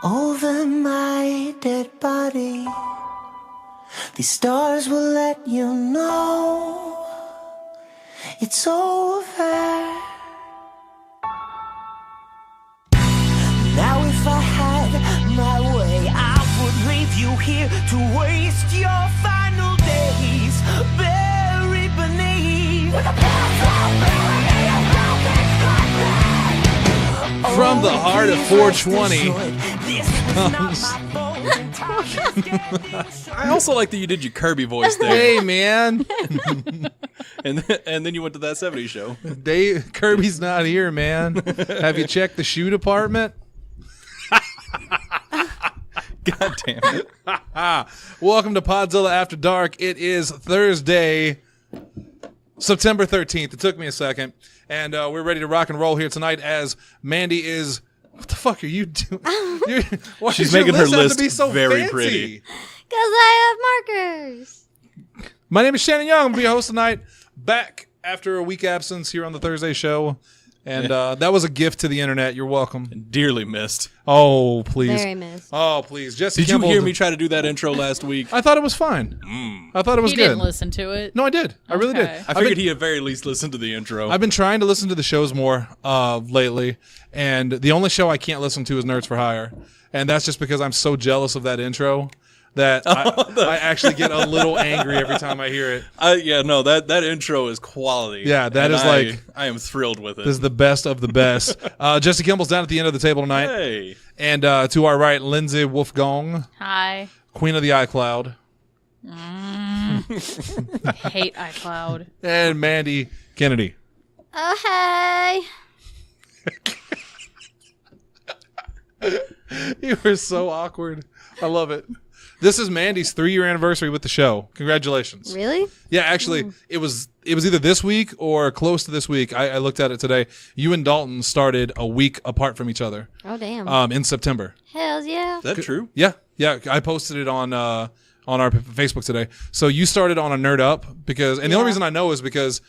over my dead body. These stars will let you know it's over. Now if I had my way, I would leave you here to waste your final days buried beneath From the heart of 420 comes... I also like that you did your Kirby voice there. Hey, man. and then you went to that 70s show. Kirby's not here, man. Have you checked the shoe department? God damn it. Welcome to Podzilla After Dark. It is Thursday, September 13th. It took me a second. And we're ready to rock and roll here tonight as Mandy is... What the fuck are you doing? She's making her list very pretty. Because I have markers. My name is Shannon Young. I'm going to be your host tonight. Back after a week absence here on the Thursday show. And that was a gift to the internet. You're welcome. Dearly missed. Oh, please. Very missed. Oh, please. Jesse Did Kimball, you hear me try to do that intro last week? I thought it was fine. I thought it was He good. didn't listen to it. No, I did. I really did. Okay. I figured he at very least listened to the intro. I've been trying to listen to the shows more lately, and the only show I can't listen to is Nerds for Hire, and that's just because I'm so jealous of that intro that I actually get a little angry every time I hear it. That intro is quality. Yeah, that is like... I am thrilled with it. This is the best of the best. Jesse Kimball's down at the end of the table tonight. Hey. And to our right, Lindsey Wolfgong, Hi. Queen of the iCloud, I hate iCloud. and Mandy Kennedy. Oh, hey. You were so awkward. I love it. This is Mandy's 3-year anniversary with the show. Congratulations. Really? Yeah, actually, it was either this week or close to this week. I looked at it today. You and Dalton started a week apart from each other. Oh, damn. In September. Hells yeah. Is that true? Yeah. I posted it on our Facebook today. So you started on a Nerd Up because, and the only reason I know is because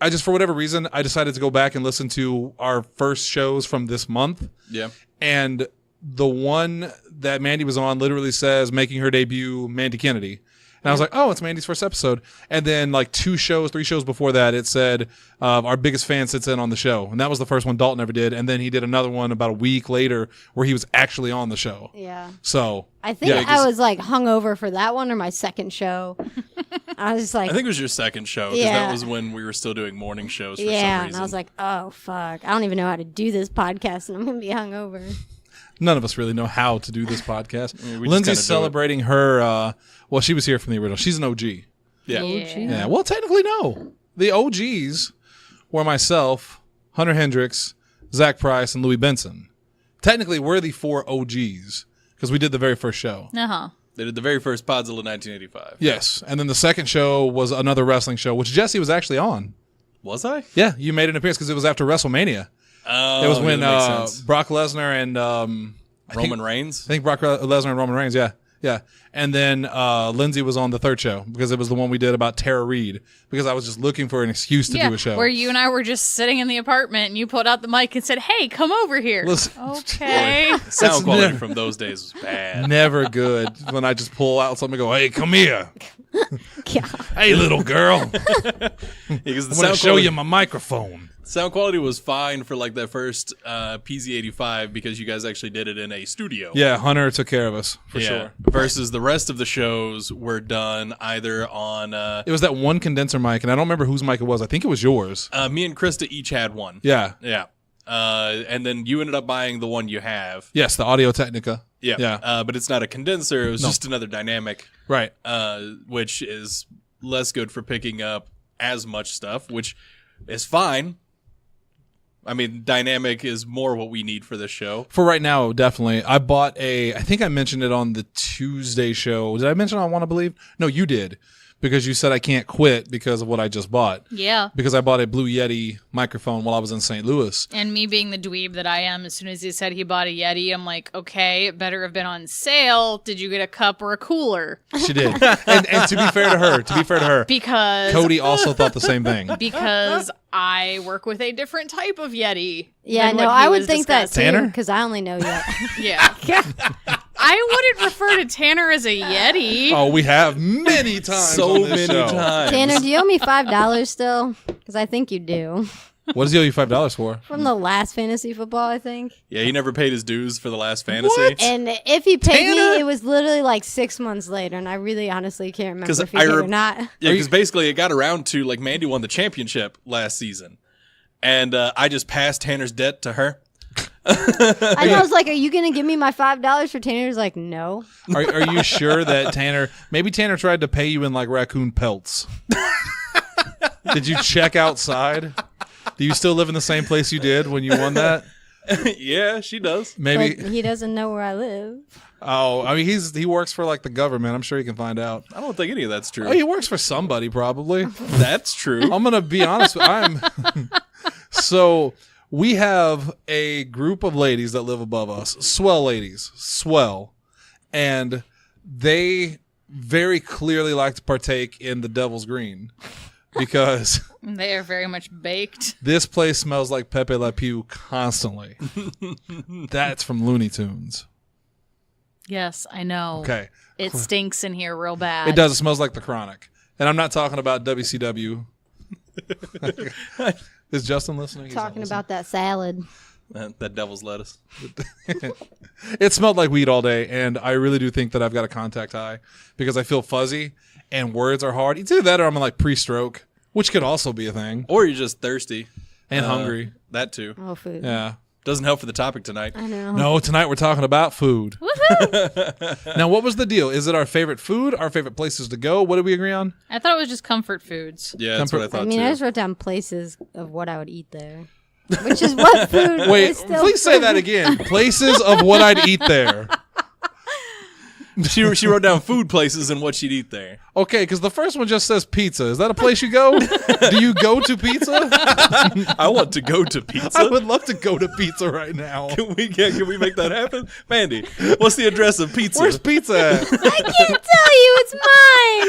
I just, for whatever reason, I decided to go back and listen to our first shows from this month. Yeah. And the one that Mandy was on literally says making her debut, Mandy Kennedy. And I was like, oh, it's Mandy's first episode. And then like 3 shows before that, it said our biggest fan sits in on the show. And that was the first one Dalton ever did. And then he did another one about a week later where he was actually on the show. Yeah. So I think I was like hungover for that one or my second show. I was like, I think it was your second show because Yeah. that was when we were still doing morning shows for some yeah. reason. And I was like, oh, fuck. I don't even know how to do this podcast and I'm going to be hungover. none of us really know how to do this podcast. We just Lindsay's kinda do celebrating her, well, she was here from the original. She's an OG. yeah. Yeah, well, technically, no. The OGs were myself, Hunter Hendricks, Zach Price, and Louis Benson. Technically, we're the 4 OGs because we did the very first show. Uh-huh. They did the very first Podzilla 1985. Yes, and then the second show was another wrestling show, which Jesse was actually on. Was I? Yeah, you made an appearance because it was after WrestleMania. Oh, It was when that makes sense. Brock Lesnar and Roman Reigns? I think Brock Lesnar and Roman Reigns, yeah. And then Lindsay was on the third show because it was the one we did about Tara Reid because I was just looking for an excuse to do a show. Where you and I were just sitting in the apartment and you pulled out the mic and said, hey, come over here. Listen, Okay. Sound quality never- from those days was bad. never good when I just pull out something and go, hey, come here. Yeah. Hey, little girl. Because I'm the going to sound show quality, you my microphone. sound quality was fine for like that first PZ85 because you guys actually did it in a studio. Yeah, Hunter took care of us, for sure. Versus the rest of the shows were done either on It was that one condenser mic, and I don't remember whose mic it was. I think it was yours. me and Krista each had one. Yeah. Yeah. And then you ended up buying the one you have. Yes, the Audio Technica. Yeah. Yeah. But it's not a condenser. It was just another dynamic, Right. which is less good for picking up as much stuff, which is fine. I mean, dynamic is more what we need for this show. For right now, definitely. I bought I think I mentioned it on the Tuesday show. Did I mention it on Want to Believe? No, you did. because you said I can't quit because of what I just bought. Yeah. Because I bought a Blue Yeti microphone while I was in St. Louis. And me being the dweeb that I am, as soon as he said he bought a Yeti, I'm like, okay, it better have been on sale. Did you get a cup or a cooler? She did. and to be fair to her, Because Cody also thought the same thing. because I work with a different type of Yeti. Yeah, than no, what he I would was think that discussing. Tanner? too, because I only know you. Yeah. I wouldn't refer to Tanner as a Yeti. Oh, we have many times So on this many show. times. Tanner, do you owe me $5 still? Because I think you do. What does he owe you $5 for? From the last fantasy football, I think. Yeah, he never paid his dues for the last fantasy. What? And if he paid Tanner? me, it was literally like 6 months later, and I really honestly can't remember 'Cause if he I did or rem- not. Yeah, because basically it got around to like Mandy won the championship last season, and I just passed Tanner's debt to her. I know, I was like, are you going to give me my $5 for Tanner? He was like, no. Are you sure that maybe Tanner tried to pay you in like raccoon pelts? Did you check outside? Do you still live in the same place you did when you won that? Yeah, she does. Maybe. But he doesn't know where I live. Oh, I mean, he works for like the government. I'm sure he can find out. I don't think any of that's true. Oh, he works for somebody probably. That's true. I'm gonna be honest. So we have a group of ladies that live above us, swell ladies, swell, and they very clearly like to partake in the Devil's Green because They are very much baked. this place smells like Pepe Le Pew constantly. That's from Looney Tunes. Yes, I know. Okay. It stinks in here real bad. It does. It smells like the Chronic. And I'm not talking about WCW. Is Justin listening? He's not Talking listening. about that salad. That devil's lettuce. It smelled like weed all day, and I really do think that I've got a contact high because I feel fuzzy and words are hard. It's either that or I'm like pre-stroke, which could also be a thing, Or you're just thirsty. and hungry. That too. Oh, food. Yeah. Doesn't help for the topic tonight. I know. No, tonight we're talking about food. Woohoo! Now, what was the deal? Is it our favorite food, our favorite places to go? What did we agree on? I thought it was just comfort foods. Yeah, that's what I thought I mean, too. I just wrote down places of what I would eat there. Which is what food Wait, is still please say food. that again. Places of what I'd eat there. She wrote down food places and what she'd eat there. Okay, because the first one just says pizza. Is that a place you go? Do you go to pizza? I want to go to pizza. I would love to go to pizza right now. Can we make that happen? Mandy, what's the address of pizza? Where's pizza at? I can't tell you, it's mine.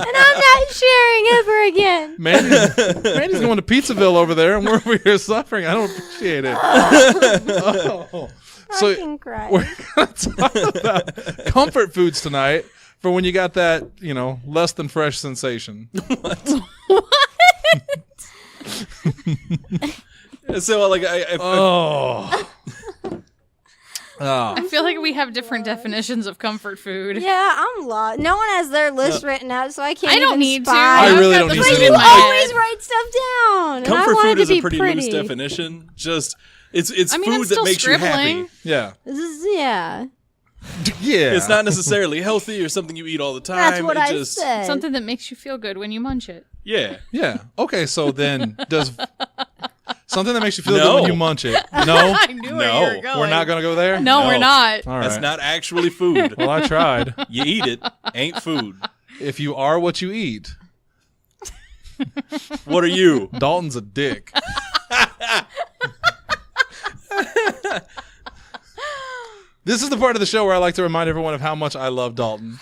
And I'm not sharing ever again. Mandy's going to Pizzaville over there, and we're over here suffering. I don't appreciate it. Oh. So I can cry. we're going to talk about comfort foods tonight for when you got that, less than fresh sensation. So like Oh. I feel like we have different definitions of comfort food. Yeah, I'm lost. No one has their list written out, so I can't I don't even need to. spy. I really I've don't got need the to. food But in you my always head. write stuff down. and I comfort want it food to is be a pretty pretty. loose definition. Just it's I mean, I'm food that still makes you scribbling. happy. Yeah. This is, yeah. Yeah. It's not necessarily healthy or something you eat all the time. That's what It I just, said. Something that makes you feel good when you munch it. Yeah. Yeah. Okay, so then does something that makes you feel No. good when you munch it? No? I knew where No, you were going. We're not going to go there? No, we're No. not. All right. That's not actually food. Well, I tried. You eat it, ain't food. If you are what you eat, What are you? Dalton's a dick. This is the part of the show where I like to remind everyone of how much I love Dalton.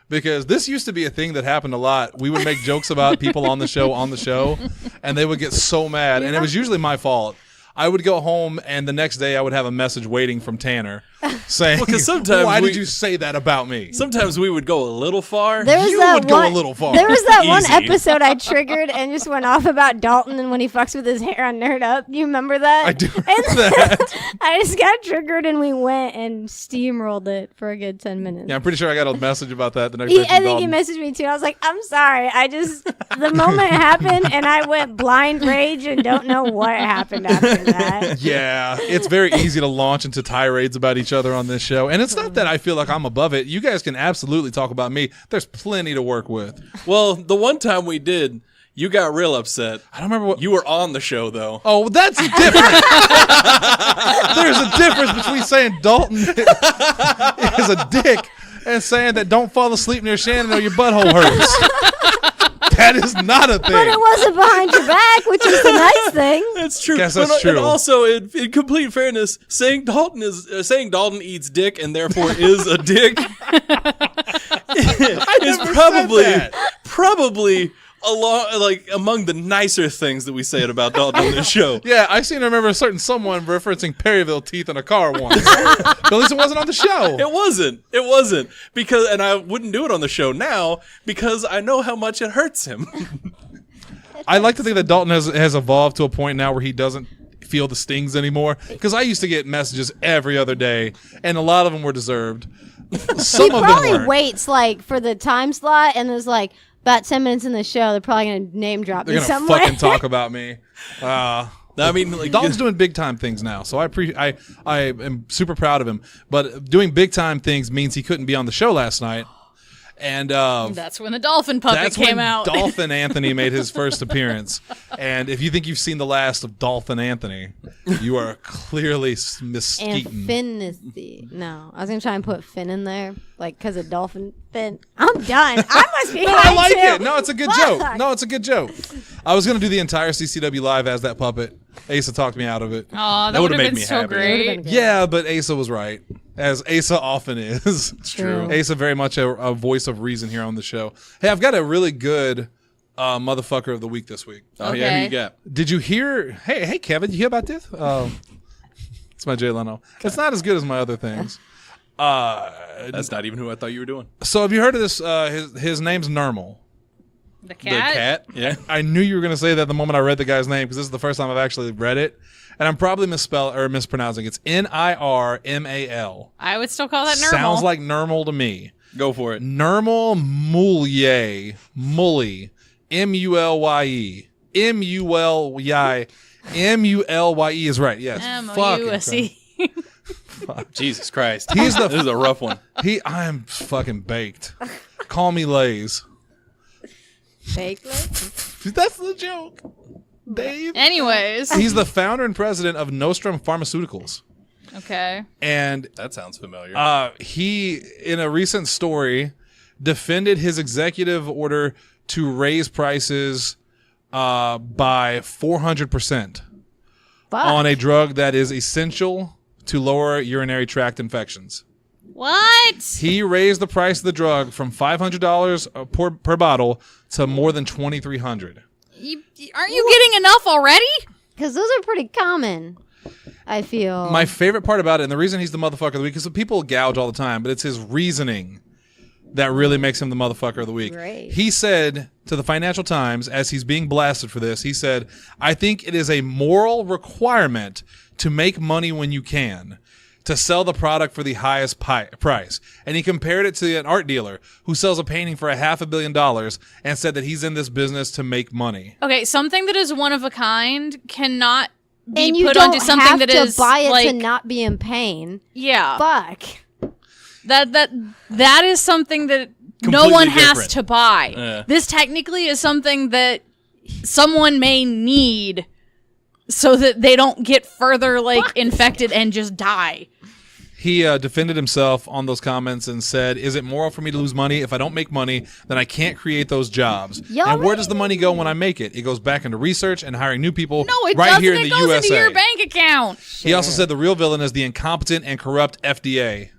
Because this used to be a thing that happened a lot. We would make jokes about people on the show, and they would get so mad. And it was usually my fault. I would go home, and the next day I would have a message waiting from Tanner saying, Well, 'cause sometimes why we- did you say that about me? Sometimes we would go a little far. There was You that would go one, a little far. There was that one Easy. episode I triggered and just went off about Dalton and when he fucks with his hair on Nerd Up. You remember that? I do And remember that. I just got triggered and we went and steamrolled it for a good 10 minutes. Yeah, I'm pretty sure I got a message about that the next day from I think he Dalton. messaged me too. I was like, I'm sorry. The moment happened and I went blind rage and don't know what happened after that. Yeah, it's very easy to launch into tirades about each other on this show. And it's not that I feel like I'm above it. You guys can absolutely talk about me. There's plenty to work with. Well, the one time we did, you got real upset. I don't remember what... You were on the show, though. Oh, that's different. There's a difference between saying Dalton is a dick and saying that don't fall asleep near Shannon or your butthole hurts. That is not a thing. But it wasn't behind your back, which is the nice thing. That's true. Guess that's true. And also, in complete fairness, saying Dalton eats dick and therefore is a dick is probably among the nicer things that we say about Dalton on this show. Yeah, I seem to remember a certain someone referencing Perryville teeth in a car once. But at least it wasn't on the show. It wasn't because, and I wouldn't do it on the show now because I know how much it hurts him. I like to think that Dalton has evolved to a point now where he doesn't feel the stings anymore. Because I used to get messages every other day, and a lot of them were deserved. Some He of them probably weren't. waits like for the time slot, and there's like about 10 minutes in the show, they're probably gonna name drop They're me gonna somewhere. fucking talk about me. I mean, like, Dalton's doing big time things now, so I am super proud of him. But doing big time things means he couldn't be on the show last night, and That's when the dolphin puppet came out. Dolphin Anthony made his first appearance, and if you think you've seen the last of Dolphin Anthony, you are clearly And misquoting. Finn is the no. I was gonna try and put Finn in there, like because of dolphin Finn. I'm done. I must be. No, high I like too. it. No, it's a good joke. Fuck. No, it's a good joke. I was gonna do the entire CCW live as that puppet. Asa talked me out of it. Oh, that That would would've have made been me so happy. great. Good. Yeah, but Asa was right, as Asa often is. True. Asa very much a voice of reason here on the show. Hey, I've got a really good motherfucker of the week this week. oh yeah, who you Okay. got? Did you hear? Hey, Kevin, you hear about this? It's my Jay Leno. It's not as good as my other things. That's not even who I thought you were doing. So have you heard of this? His name's Nermal. The The cat? cat? Yeah. I knew you were going to say that the moment I read the guy's name because this is the first time I've actually read it, and I'm probably mispronouncing. It's Nirmal. I would still call that normal. Sounds like Nermal to me. Go for it. Nermal Mulye. Mully. Mulye. Mulye. Mulye is right. Yes. Fucking M-O-U-S-E. Jesus Christ. He's the- This is a rough one. I'm fucking baked. Call me Lays. Fake leg? That's the joke. Dave. Anyways. He's the founder and president of Nostrum Pharmaceuticals. Okay. And That sounds familiar. he, in a recent story, defended his executive order to raise prices by 400% Fuck. on a drug that is essential to lower urinary tract infections. What? He raised the price of the drug from $500 per bottle to more than $2,300. Aren't you getting enough already? Because those are pretty common, I feel. My favorite part about it, and the reason he's the motherfucker of the week, because people gouge all the time, but it's his reasoning that really makes him the motherfucker of the week. Great. He said to the Financial Times, as he's being blasted for this, he said, "I think it is a moral requirement to make money when you can, to sell the product for the highest price." And he compared it to an art dealer who sells a painting for $500 million and said that he's in this business to make money. Okay, something that is one of a kind cannot be and you put don't onto something have that to is buy it like to not be in pain. yeah. Fuck. That is something that no Completely one has different. to buy. Yeah. This technically is something that someone may need so that they don't get further infected and just die. He defended himself on those comments and said, "Is it moral for me to lose money? If I don't make money, then I can't create those jobs. Y'all And where really- does the money go when I make it? It goes back into research and hiring new people No, it right doesn't. here in It the goes USA." into your bank account. He also said the real villain is the incompetent and corrupt FDA.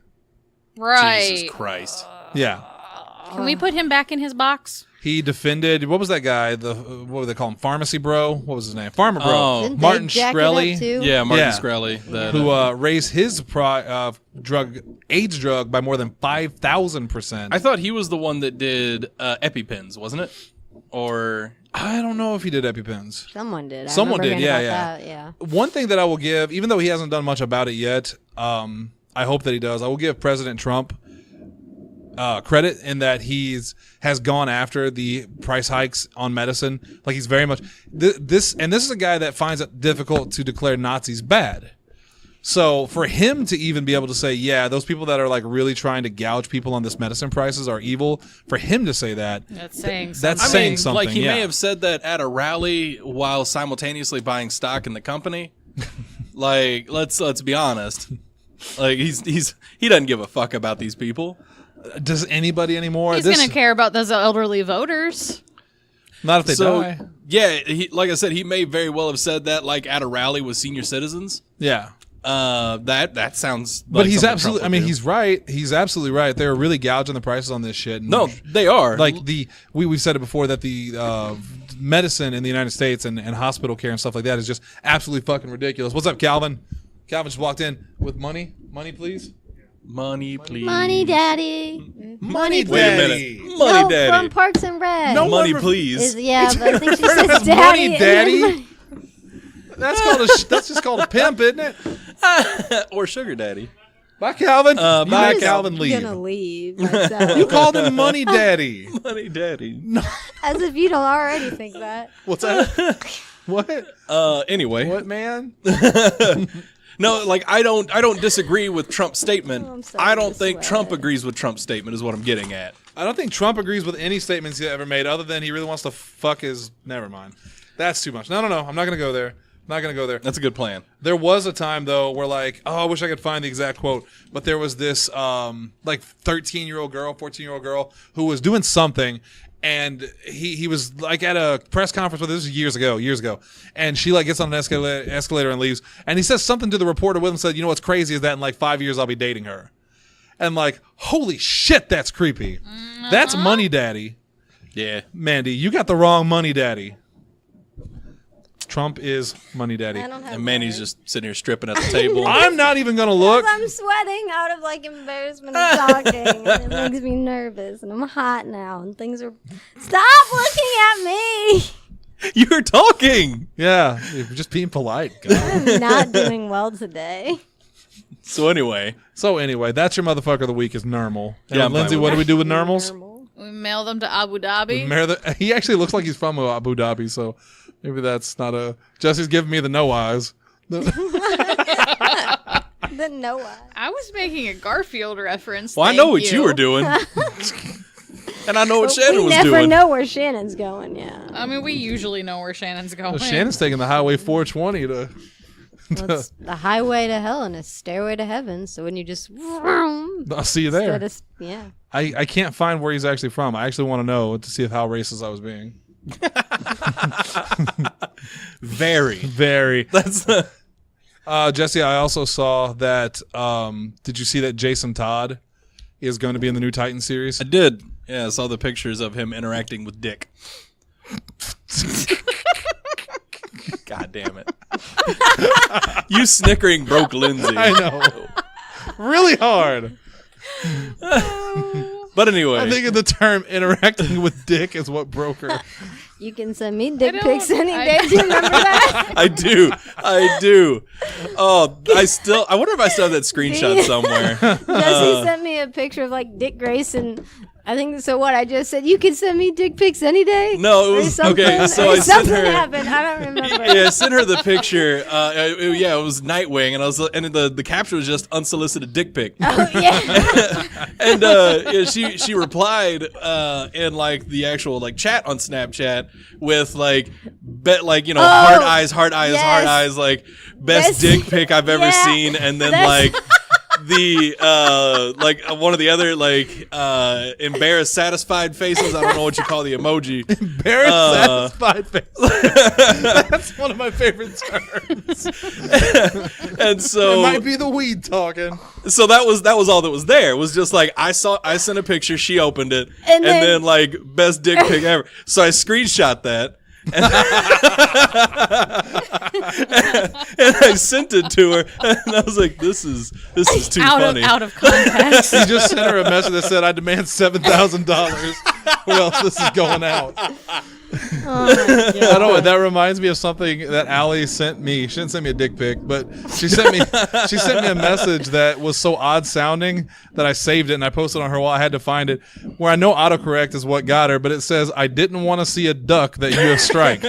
Right. Jesus Christ. Yeah. Can we put him back in his box? He defended, what was that guy? What would they call him? Pharmacy Bro? What was his name? Farmer Bro. Oh. Didn't Martin they jack it up Shkreli. too? Yeah, Martin Yeah. Shkreli. That, Who raised his AIDS drug by more than 5,000%. I thought he was the one that did EpiPens, wasn't it? Or I don't know if he did EpiPens. Someone did. I Someone remember did, hearing yeah, about that, yeah. One thing that I will give, even though he hasn't done much about it yet, I hope that he does. I will give President Trump credit in that has gone after the price hikes on medicine. Like he's very much this is a guy that finds it difficult to declare Nazis bad. So for him to even be able to say, yeah, those people that are like really trying to gouge people on this medicine prices are evil, for him to say that, That's saying that's something. saying something. like he yeah. may have said that at a rally while simultaneously buying stock in the company. Like, let's be honest. Like he doesn't give a fuck about these people. Does anybody anymore? He's going to care about those elderly voters. Not if they die. Yeah, like I said, he may very well have said that like at a rally with senior citizens. Yeah. That sounds. Like But he's something absolutely. Trump I mean, would do. he's right. He's absolutely right. They're really gouging the prices on this shit. And No, they are. like we've said it before that the medicine in the United States and hospital care and stuff like that is just absolutely fucking ridiculous. What's up, Calvin? Calvin just walked in with money. Money, please. Money, please. Money daddy. Money, Wait a daddy. minute. Money, No, daddy. from Parks and Rec. No. Money, one- please. Yeah, but I think she Referred to says as daddy. money, daddy. That's just called a pimp, isn't it? Or sugar daddy. Bye, Calvin. Bye, Bye, Calvin. Calvin. Leave. Gonna leave myself. You called him money, daddy. Money, daddy. As if you don't already think that. What's that? What? Anyway. What, man? No, like I don't disagree with Trump's statement. Oh, I'm starting I don't to think sweat. Trump agrees with Trump's statement is what I'm getting at. I don't think Trump agrees with any statements he ever made other than he really wants to fuck his... Never mind. That's too much. No. I'm not going to go there. Not going to go there. That's a good plan. There was a time, though, where like, oh, I wish I could find the exact quote, but there was this like 13-year-old girl, 14-year-old girl who was doing something, and he was like at a press conference with this was years ago, and she like gets on an escalator and leaves, and he says something to the reporter with him, said, you know what's crazy is that in like 5 years I'll be dating her. And like, holy shit, that's creepy. That's money daddy. Yeah. Mandy, you got the wrong money daddy. Trump is money daddy. I don't have And Manny's words. just sitting here stripping at the table. I'm not even going to look. I'm sweating out of like embarrassment of talking, and it makes me nervous, and I'm hot now, and things are. Stop looking at me! You're talking. Yeah, you're just being polite. God. I'm not doing well today. So anyway, That's your motherfucker of the week is Nermal. And Yeah, I'm fine Lindsay, with what that. do we do with Nermals? Normal. We mail them to Abu Dhabi. He actually looks like he's from Abu Dhabi, so maybe that's not a... Jesse's giving me the no eyes. The Noah. I was making a Garfield reference. well, I know thank what you were doing. And I know what Shannon We was never doing. know where Shannon's going. Yeah. I mean, we usually know where Shannon's going. Shannon's taking the Highway 420 to... Well, it's the highway to hell and a stairway to heaven. So when you just I'll see you there. yeah. I can't find where he's actually from. I actually want to know to see if how racist I was being. Very. Very. That's Jesse, I also saw that... did you see that Jason Todd is going to be in the new Titan series? I did. Yeah, I saw the pictures of him interacting with Dick. God damn it. You snickering broke Lindsay. I know. Really hard. But anyway. I think of the term interacting with dick is what broke her. You can send me dick don't- pics any I- day. Do you remember that? I do. Oh, I wonder if I still have that screenshot somewhere. Jesse sent me a picture of like Dick Grayson. I think so. What I just said, you can send me dick pics any day. No, it Or was something. okay. So Or I sent something her. happened. I don't remember. Yeah, I sent her the picture. It was Nightwing, and the caption was just unsolicited dick pic. Oh yeah. And yeah, she replied in like the actual like chat on Snapchat with like heart eyes, yes. like best Best- dick pic I've ever Yeah. seen, and then That's- like one of the other like embarrassed satisfied faces. I don't know what you call the emoji. Embarrassed satisfied face. That's one of my favorite terms. And It so might be the weed talking. so that was all that was there. It was just like I sent a picture, she opened it, And and then- then like best dick pic ever. So I screenshot that. And I sent it to her, and I was like, "This is too funny." out of context. He just sent her a message that said, I demand $7,000 or else this is going out. Oh my God. I don't know. That reminds me of something that Allie sent me. She didn't send me a dick pic, but she sent me a message that was so odd sounding that I saved it and I posted it on her wall. I had to find it, where I know autocorrect is what got her, but it says, I didn't want to see a duck that you have striked.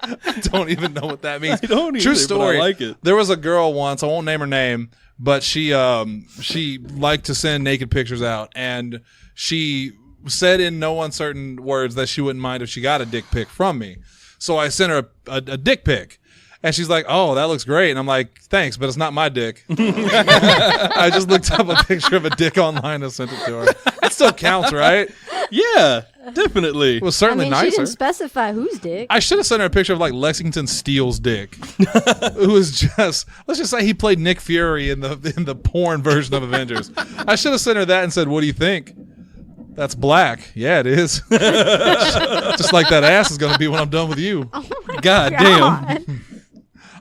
I don't even know what that means. I don't True either, but story. I like it. There was a girl once, I won't name her name, but she liked to send naked pictures out, and she said in no uncertain words that she wouldn't mind if she got a dick pic from me. So I sent her a dick pic, And she's like, oh, that looks great. And I'm like, thanks, but it's not my dick. I just looked up a picture of a dick online and sent it to her. That still counts, right? Yeah, definitely. It was certainly She nicer. didn't specify whose dick. I should have sent her a picture of like Lexington Steele's dick, who was just, let's just say he played Nick Fury in the porn version of Avengers. I should have sent her that and said, what do you think? That's black. Yeah, it is. Just like that ass is going to be when I'm done with you. Oh my God damn.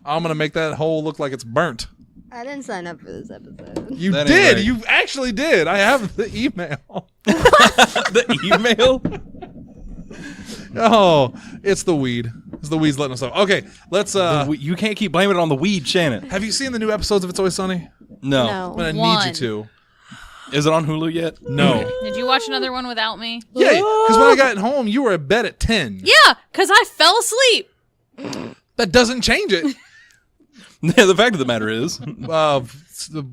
I'm going to make that hole look like it's burnt. I didn't sign up for this episode. You That ain't did. right. You actually did. I have the email. The email? Oh, it's the weed. It's the weed's letting us know. Okay, let's. You can't keep blaming it on the weed, Shannon. Have you seen the new episodes of It's Always Sunny? No. I'm gonna need One. you to. Is it on Hulu yet? No. Did you watch another one without me? Yeah, because when I got home, you were at bed at 10. Yeah, because I fell asleep. That doesn't change it. Yeah, the fact of the matter is. The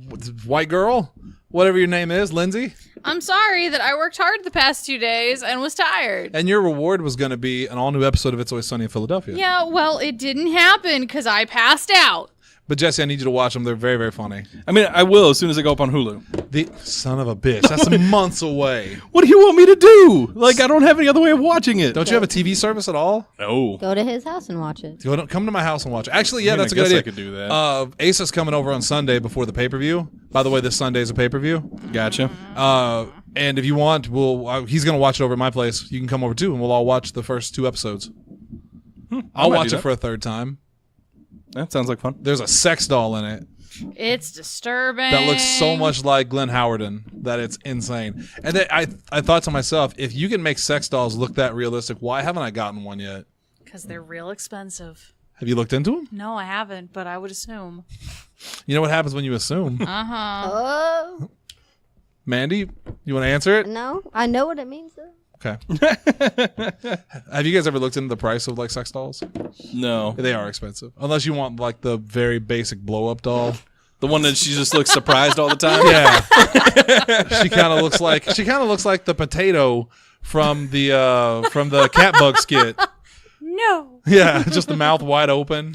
white girl, whatever your name is, Lindsey, I'm sorry that I worked hard the past 2 days and was tired. and your reward was going to be an all-new episode of It's Always Sunny in Philadelphia. Yeah, well, it didn't happen because I passed out. But Jesse, I need you to watch them. They're very, very funny. I mean, I will as soon as they go up on Hulu. The son of a bitch. That's months away. What do you want me to do? Like, I don't have any other way of watching it. Don't you have a TV service at all? No. Go to his house and watch it. Come to my house and watch it. Actually, yeah, I mean, that's I a good guess idea. I could do that. Asa's coming over on Sunday before the pay-per-view. By the way, this Sunday is a pay-per-view. Gotcha. And if you want, he's going to watch it over at my place. You can come over too, and we'll all watch the first 2 episodes. I'll might watch do it that. for a third time. That sounds like fun. There's a sex doll in it It's disturbing. that looks so much like Glenn Howerton that it's insane. And then I thought to myself, if you can make sex dolls look that realistic, why haven't I gotten one yet? Because they're real expensive. Have you looked into them? No, I haven't, but I would assume. You know what happens when you assume? Oh, Mandy, you want to answer it? no. I know what it means, though. Okay. Have you guys ever looked into the price of like sex dolls? No. They are expensive. Unless you want like the very basic blow up doll. The one that she just looks surprised all the time? Yeah. she kind of looks like the potato from the cat bug skit. No. Yeah, just the mouth wide open.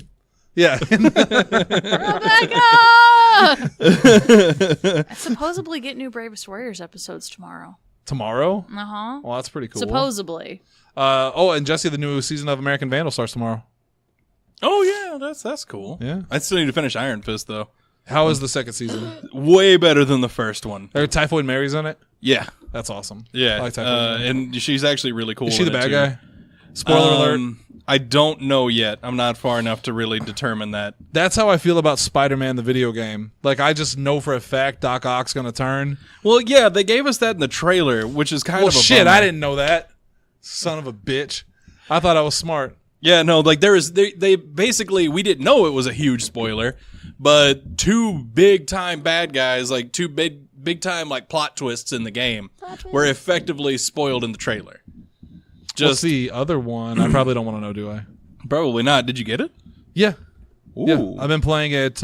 Yeah. Rebecca! I supposedly get new Bravest Warriors episodes tomorrow. Tomorrow? Uh-huh. Well, that's pretty cool. Supposedly. And Jesse, the new season of American Vandal starts tomorrow. Oh, yeah. That's cool. Yeah. I still need to finish Iron Fist, though. How is the second season? Way better than the first one. Are Typhoid Mary's in it? Yeah. That's awesome. Yeah. I like Typhoid Mary. And she's actually really cool. Is she the in it, bad too. guy? Spoiler alert. I don't know yet. I'm not far enough to really determine that. That's how I feel about Spider-Man, the video game. Like, I just know for a fact Doc Ock's going to turn. Well, yeah, they gave us that in the trailer, which is kind Well, of a shit, bummer. I didn't know that. Son of a bitch. I thought I was smart. Yeah, no, like they basically, we didn't know it was a huge spoiler, but 2 big time bad guys, like 2 big time like plot twists in the game were effectively spoiled in the trailer. Just the other one, I probably don't want to know, do I? Probably not. Did you get it? Yeah. Ooh. Yeah. I've been playing it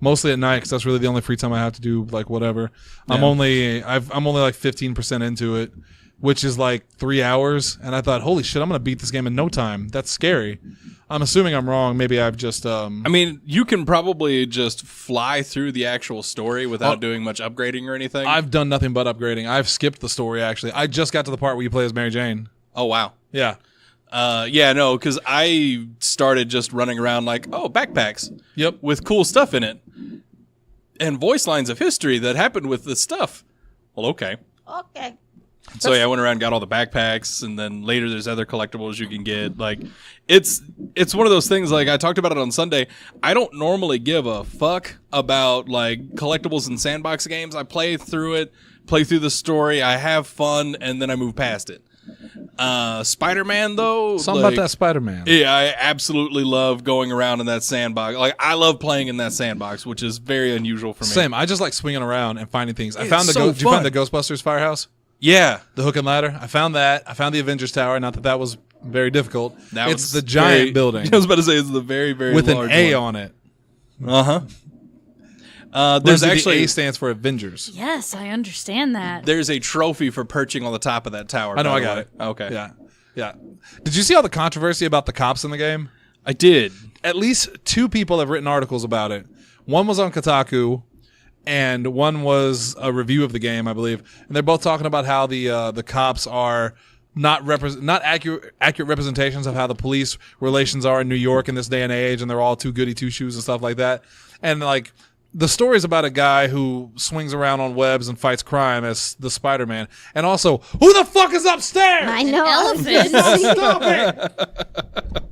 mostly at night because that's really the only free time I have to do like whatever. I'm only like 15% into it, which is like 3 hours. And I thought, holy shit, I'm gonna beat this game in no time. That's scary. I'm assuming I'm wrong. Maybe I've just. I mean, you can probably just fly through the actual story without doing much upgrading or anything. I've done nothing but upgrading. I've skipped the story actually. I just got to the part where you play as Mary Jane. Oh wow. Yeah. Yeah, no, because I started just running around like, oh, backpacks. Yep. With cool stuff in it. And voice lines of history that happened with this stuff. Well, okay. Okay. So yeah, I went around and got all the backpacks, and then later there's other collectibles you can get. Like, it's one of those things, like I talked about it on Sunday. I don't normally give a fuck about like collectibles and sandbox games. I play through it, play through the story, I have fun, and then I move past it. Spider-Man though, Something about that Spider-Man. Yeah, I absolutely love going around in that sandbox. Like, I love playing in that sandbox, which is very unusual for me. Same. I just like swinging around and finding things. It's so Did you find fun. the Ghostbusters firehouse? Yeah, The hook and ladder. I found that. I found the Avengers Tower. Not that was very difficult. that It's was the giant very- building I was about to say it's the very, very with large an A one. on it. There's Lindsey, actually the A stands for Avengers. Yes, I understand that. there's a trophy for perching on the top of that tower. I know. by I the got way. it. Okay. Yeah. Yeah. Did you see all the controversy about the cops in the game? I did. At least 2 people have written articles about it. One was on Kotaku, and one was a review of the game, I believe. And they're both talking about how the cops are not accurate representations of how the police relations are in New York in this day and age, and they're all too goody two shoes and stuff like that. And like the story is about a guy who swings around on webs and fights crime as the Spider-Man. And also, who the fuck is upstairs? I know. Elephant. Stop it!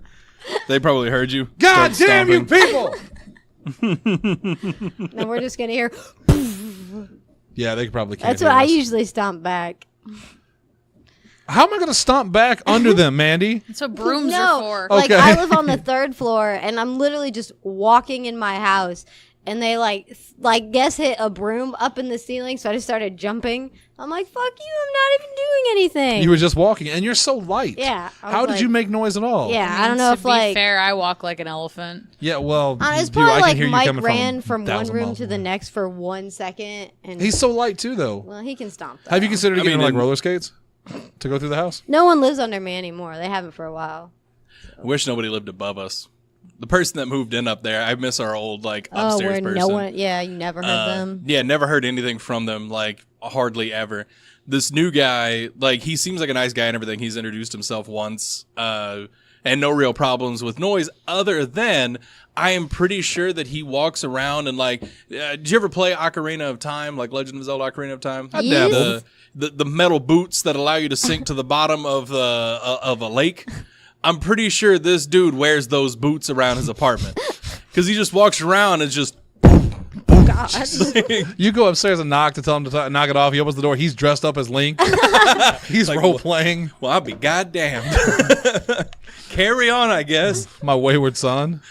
They probably heard you. God Start damn you stomping. people! And we're just gonna hear. Yeah, they probably can't. That's hear what I us. usually stomp back. How am I going to stomp back under them, Mandy? That's what brooms No, are for. like Okay. I live on the 3rd floor, and I'm literally just walking in my house, and they like guess hit a broom up in the ceiling, so I just started jumping. I'm like, fuck you, I'm not even doing anything. You were just walking, and you're so light. Yeah, I was How did like- you make noise at all? Yeah, I don't know to if be like fair, I walk like an elephant. Yeah, well, it's dude, probably I can like hear you Mike coming ran from one 1,000 room miles to the away. next for 1 second, and He's so light, too, though. well, he can stomp. Though. Have you considered I getting mean, like in- roller skates to go through the house? No one lives under me anymore. They haven't for a while. Wish nobody lived above us. The person that moved in up there, I miss our old like Oh, upstairs where person. no one. Yeah, you never heard them. Yeah, never heard anything from them, like hardly ever. This new guy, like he seems like a nice guy and everything. He's introduced himself once, and no real problems with noise other than I am pretty sure that he walks around and like, did you ever play Ocarina of Time, like Legend of Zelda Ocarina of Time? I Yes. dabbled. The metal boots that allow you to sink to the bottom of a lake. I'm pretty sure this dude wears those boots around his apartment because he just walks around and just. God. You go upstairs and knock to tell him to knock it off. He opens the door. He's dressed up as Link. He's Like, role playing. Well, I'll be goddamned. Carry on, I guess. My wayward son.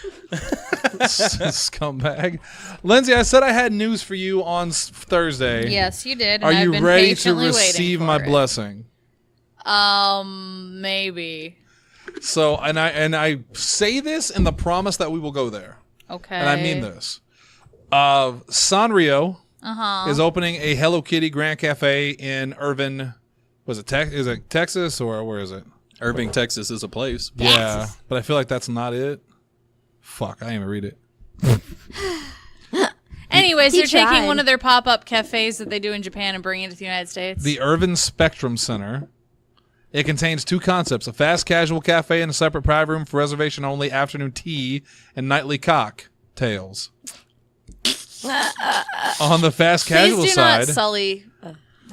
Scumbag. Lindsay, I said I had news for you on Thursday. Yes, you did. And Are I've you been ready to patiently receive waiting my for it. blessing? Maybe. So, and I say this in the promise that we will go there. Okay. And I mean this. Sanrio Uh-huh. is opening a Hello Kitty Grand Cafe in Irvin. Was it is it Texas or where is it? Irving, Texas is a place. Yeah, but I feel like that's not it. Fuck, I didn't even read it. Anyways, He they're taking tried. one of their pop-up cafes that they do in Japan and bringing it to the United States. The Irvin Spectrum Center. It contains 2 concepts: a fast casual cafe and a separate private room for reservation only afternoon tea and nightly cocktails. On the fast casual Please do side, not sully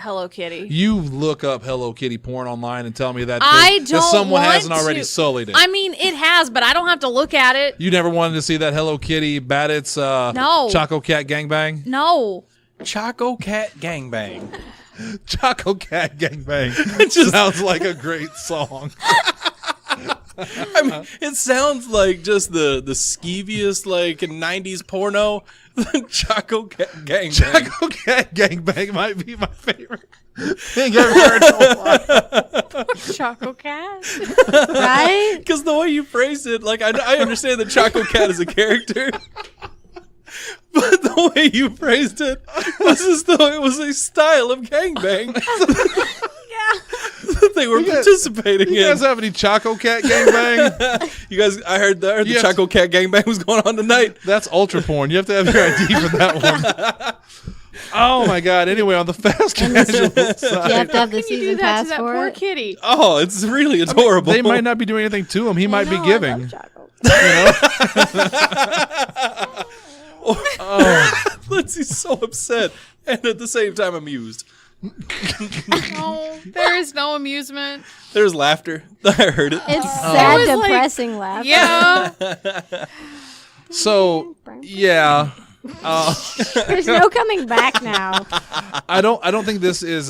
Hello Kitty. you look up Hello Kitty porn online and tell me that, I that don't someone want hasn't already to. sullied it. I mean, it has, but I don't have to look at it. You never wanted to see that Hello Kitty Baddit's No. Chococat gangbang? No. Chococat gangbang. Chococat gangbang. Sounds like a great song. I mean, it sounds like just the skeeviest like 90s porno. Chococat gangbang. Chococat gangbang might be my favorite thing I've heard in a while. Chococat? Right? Because the way you phrased it, like I understand that Chococat is a character, but the way you phrased it was as though it was a style of gangbang that they were participating You in. guys have any Chococat gangbang? You guys, I heard the You have Chococat gangbang was going on tonight. That's ultra porn. You have to have your ID for that one. Oh my god. Anyway, on the fast casual You have side, to have the Can you do season that pass to that for poor it. kitty? Oh, it's really adorable. they might not be doing anything to him. He might be No, I giving. love Choco. Lindsay's so upset and at the same time amused. No, there is no amusement. There's laughter. I heard it. It's It sad, was like- depressing laughter. Yeah. So yeah. There's no coming back now. I don't think this is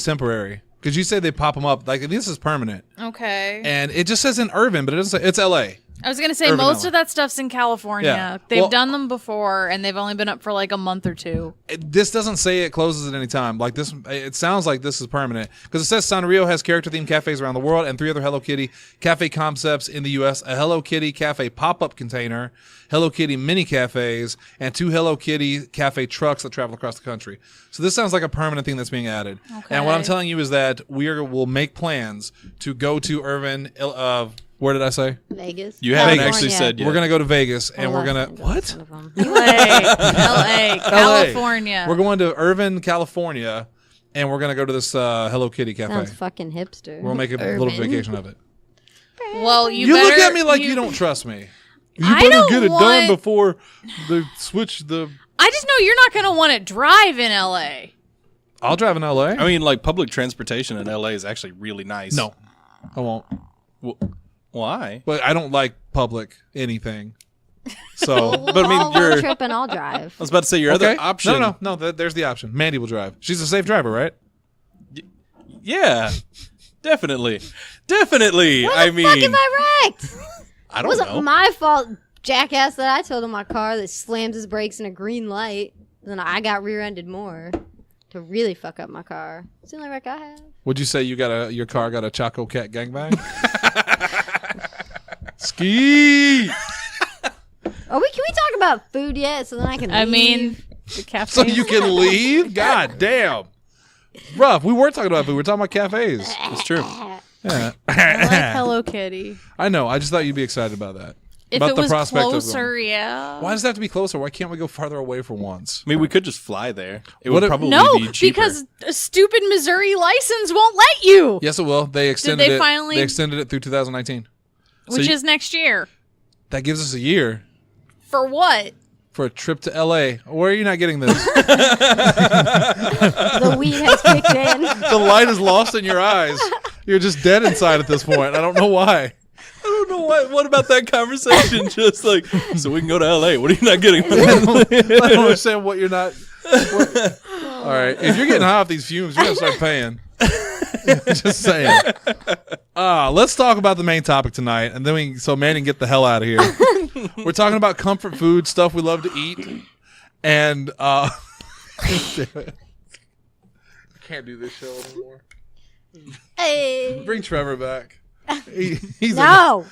temporary. Because you say they pop them up. Like this is permanent. Okay. And it just says in Irvin, but it doesn't say it's LA. I was gonna say Urban most Ella. of that stuff's in California. Yeah. They've Well- done them before, and they've only been up for like a month or two. This doesn't say it closes at any time. Like this, it sounds like this is permanent because it says Sanrio has character-themed cafes around the world and 3 other Hello Kitty cafe concepts in the U.S. A Hello Kitty cafe pop-up container, Hello Kitty mini cafes, and 2 Hello Kitty cafe trucks that travel across the country. So this sounds like a permanent thing that's being added. And what I'm Okay. telling you is that we'll make plans to go to Irvin, Where did I say? Vegas. You haven't California. actually said yet. We're gonna go to Vegas, and Or we're gonna Los Angeles, what? one of them. LA, California. We're going to Irvine, California, and we're gonna go to this Hello Kitty cafe. Sounds fucking hipster. We'll make a little vacation of it. Well, you You better, look at me like you don't trust me. You I better don't get it done want- before they switch the. I just know you're not going to want to drive in LA. I'll drive in LA. I mean, like public transportation in LA is actually really nice. No, I won't. Why? But I don't like public anything. So, But I mean, I'll you're- road trip and I'll drive. I was about to say your okay. other option. No. There's the option. Mandy will drive. She's a safe driver, right? Yeah, definitely. I mean, Fuck am I wrecked? I It don't wasn't know. my fault, jackass, that I told him my car that slams his brakes in a green light. Then I got rear-ended more to really fuck up my car. It's the only wreck I have. Would you say your car got a Chococat gangbang? Ski. Can we talk about food yet? So then I can. I leave? mean, the cafe. So you can leave? God damn. Rough. We were talking about food. We're talking about cafes. It's true. Yeah. I like Hello Kitty. I know. I just thought you'd be excited about that. If about it was prospect closer, yeah. Why does it have to be closer? Why can't we go farther away for once? I mean, we could just fly there. It What would if- probably No, be cheaper. because a stupid Missouri license won't let you, Yes, it will. They extended they it. finally- They extended it through 2019. which you- is next year. That gives us a year For what? for a trip to LA. Where are you not getting this? The weed has kicked in. The light is lost in your eyes. You're just dead inside at this point. I don't know why. I don't know what about that conversation. Just like, so we can go to LA. What are you not getting? I don't understand what you're not. All right, if you're getting high off these fumes, you're gonna start paying. Just saying. Let's talk about the main topic tonight, and then so Mandy can get the hell out of here. We're talking about comfort food, stuff we love to eat, and damn it. I can't do this show anymore. Hey. Bring Trevor back. He's No.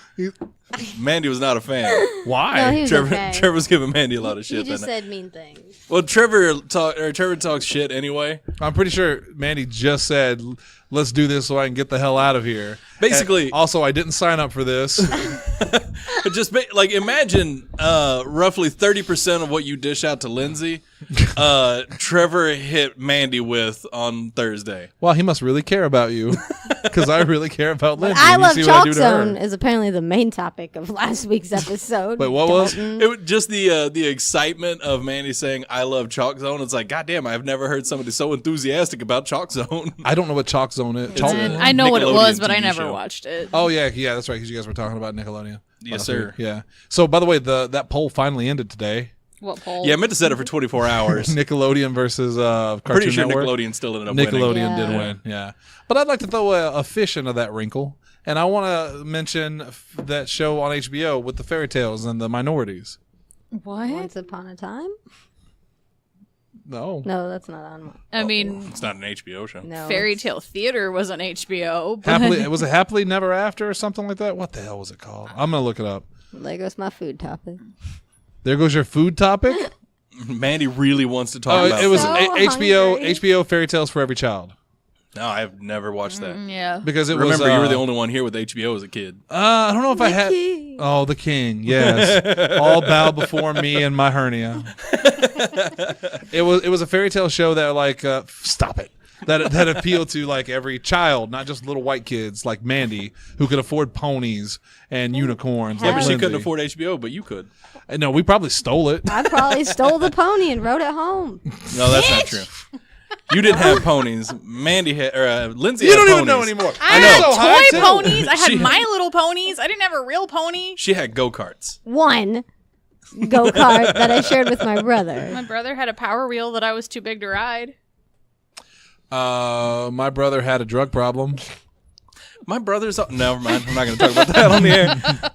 Mandy was not a fan. Why? No, he was Trevor, okay. Trevor's giving Mandy a lot of He shit. just that night. said mean things. Well, Trevor talks shit anyway. I'm pretty sure Mandy just said, "Let's do this so I can get the hell out of here." Basically- And also, I didn't sign up for this. Just like imagine roughly 30% of what you dish out to Lindsey, Trevor hit Mandy with on Thursday. Well, he must really care about you, because I really care about Lindsay. I You Love see what I Chalk do to her. Zone is apparently the main topic of last week's episode. Wait, what was? It was just the excitement of Mandy saying "I love Chalk Zone." It's like, goddamn, I've never heard somebody so enthusiastic about Chalk Zone. I don't know what Chalk Zone is. Chalk- And I know what it Nickelodeon was, but I TV never show. watched it. Oh yeah, that's right. Because you guys were talking about Nickelodeon. Yes, last sir. week. Yeah. So by the way, that poll finally ended today. What poll? Yeah, I meant to set it for 24 hours. Nickelodeon versus Cartoon Pretty sure Network. Nickelodeon still ended up winning. Nickelodeon did Yeah. win, yeah. But I'd like to throw a fish into that wrinkle, and I want to mention that show on HBO with the fairy tales and the minorities. What? Once Upon a Time? No, No, that's not on. I mean, It's not an HBO show. No. Fairy Tale Theater was on HBO. But happily was it Happily Never After or something like that? What the hell was it called? I'm gonna look it up. There goes my food topic. There goes your food topic. Mandy really wants to talk about It was So HBO hungry. HBO Fairy Tales for Every Child, No, I've never watched that. yeah. because it Remember, was. you were the only one here with HBO as a kid. I don't know if I had. King. Oh, the king, yes. All bow before me and my hernia. It was a fairy tale show that stop it. That appealed to like every child, not just little white kids like Mandy who could afford ponies and unicorns. Yeah, like but she Lindsay. couldn't afford HBO, but you could. No, we probably stole it. I probably stole the pony and rode it home. No, that's not true. You didn't have ponies. Mandy had, or Lindsay You had don't ponies. even know anymore. I I'm had so high, toy too. ponies. I had She- My Little Ponies. I didn't have a real pony. She had go-karts. One go-kart that I shared with my brother. My brother had a Power Wheel that I was too big to ride. My brother had a drug problem. My brother's... Never mind. I'm not going to talk about that on the air.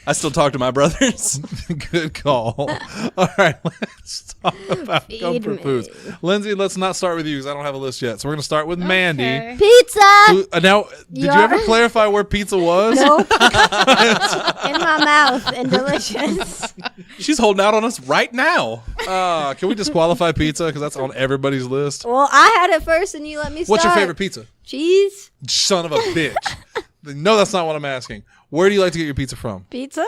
I still talk to my brothers. Good call. All right, let's talk about Feed comfort me. foods. Lindsay, let's not start with you because I don't have a list yet. So we're going to start with Mandy. Okay. Pizza! Now, did you ever clarify where pizza was? Nope. In my mouth and delicious. She's holding out on us right now. Can we disqualify pizza because that's on everybody's list? Well, I had it first and you let me start. What's your favorite pizza? Cheese? Son of a bitch. No, that's not what I'm asking. Where do you like to get your pizza from? Pizza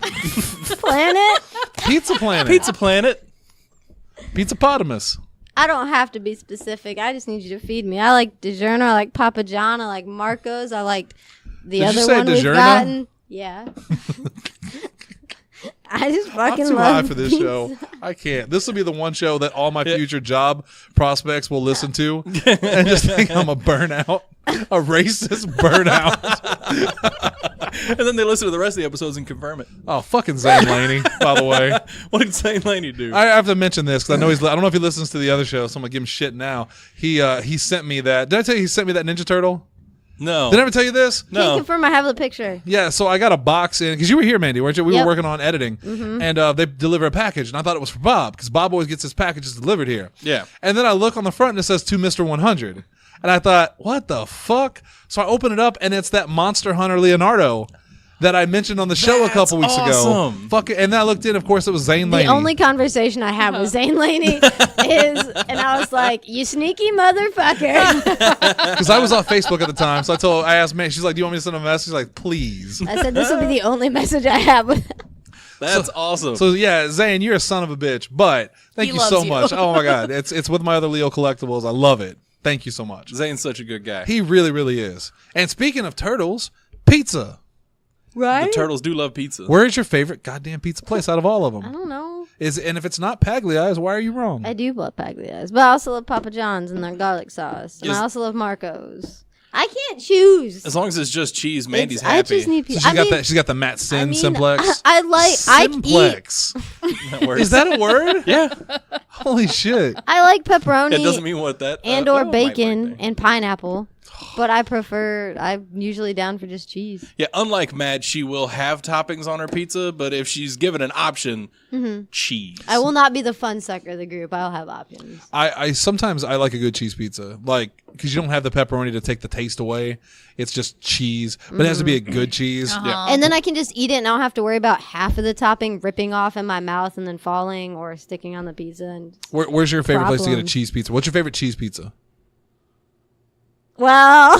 Planet. Pizza Planet. Pizza Planet. Pizzapotamus. I don't have to be specific. I just need you to feed me. I like DiGiorno. I like Papa John. I like Marco's. I liked the Did you other say one we've DiGiorno? gotten. Yeah. I just I'm fucking too love high for this pizza. show. I can't. This will be the one show that all my future job prospects will listen to and just think I'm a burnout, a racist burnout. And then they listen to the rest of the episodes and confirm it. Oh, fucking Zane Laney, by the way. What did Zane Laney do? I have to mention this because I know I don't know if he listens to the other show, so I'm gonna give him shit now. He sent me that. Did I tell you he sent me that Ninja Turtle? No. Did I ever tell you this? Can you No. confirm I have the picture? Yeah, so I got a box in because you were here, Mandy, weren't you? We Yep. were working on editing, and they deliver a package, and I thought it was for Bob because Bob always gets his packages delivered here. Yeah. And then I look on the front and it says to Mr. 100, and I thought, what the fuck? So I open it up and it's that Monster Hunter Leonardo that I mentioned on the show a couple weeks ago. awesome. Fuck it. And then I looked in, of course, it was Zane Laney. The only conversation I have with Zane Laney is, and I was like, "You sneaky motherfucker!" Because I was off Facebook at the time, so I asked Mandy. She's like, "Do you want me to send him a message?" She's like, "Please." I said, "This will be the only message I have with." That's awesome. So yeah, Zane, you're a son of a bitch, but thank He you so loves you. much. Oh my god, it's with my other Leo collectibles. I love it. Thank you so much. Zane's such a good guy. He really, really is. And speaking of turtles, pizza. The turtles do love pizza. Where is your favorite goddamn pizza place out of all of I them? don't know. And if it's not Pagliai's, why are you wrong? I do love Pagliai's, but I also love Papa John's and their garlic sauce, and Yes. I also love Marco's. I can't choose. As long as it's just cheese, Mandy's I happy. just need So pizza. she's got the Matt Sin mean, simplex. I eat. Simplex. That works. Is that a word? Yeah. Holy shit. I like pepperoni. It doesn't mean what that. and oh, or my bacon birthday. and pineapple, but I'm usually down for just cheese. Yeah, unlike Matt, she will have toppings on her pizza, but if she's given an option, cheese. I will not be the fun sucker of the group. I'll have options. I sometimes I like a good cheese pizza, like because you don't have the pepperoni to take the taste away. It's just cheese, but it has to be a good cheese. Yeah. And then I can just eat it and I don't have to worry about half of the topping ripping off in my mouth and then falling or sticking on the pizza. And Where's your favorite place to get a Problem. cheese pizza? What's your favorite cheese pizza? well,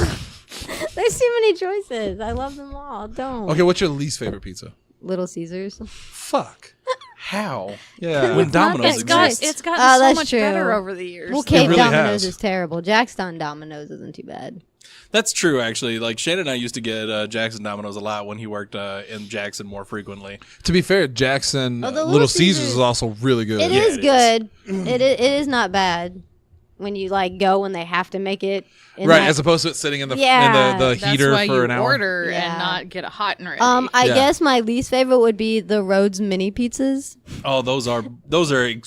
there's too many choices. I love them all. Don't. Okay, what's your least favorite pizza? Little Caesars. Fuck. How? Yeah. When Domino's It's got exists. it's gotten Oh, so that's much true. better over the years. Well, Cape really Domino's has. is terrible. Jackstown Domino's isn't too bad. That's true, actually. Like, Shane and I used to get Jackson Domino's a lot when he worked in Jackson more frequently. To be fair, Jackson Oh, the Little Little Caesars Caesars- is also really good. It Yeah, is it good. It is not bad when you like go when they have to make it. In Right, that- as opposed to it sitting in the Yeah. the That's heater why for you an hour. order Yeah. and not get a hot and ready. I Yeah. guess my least favorite would be the Rhodes mini pizzas, Oh, those are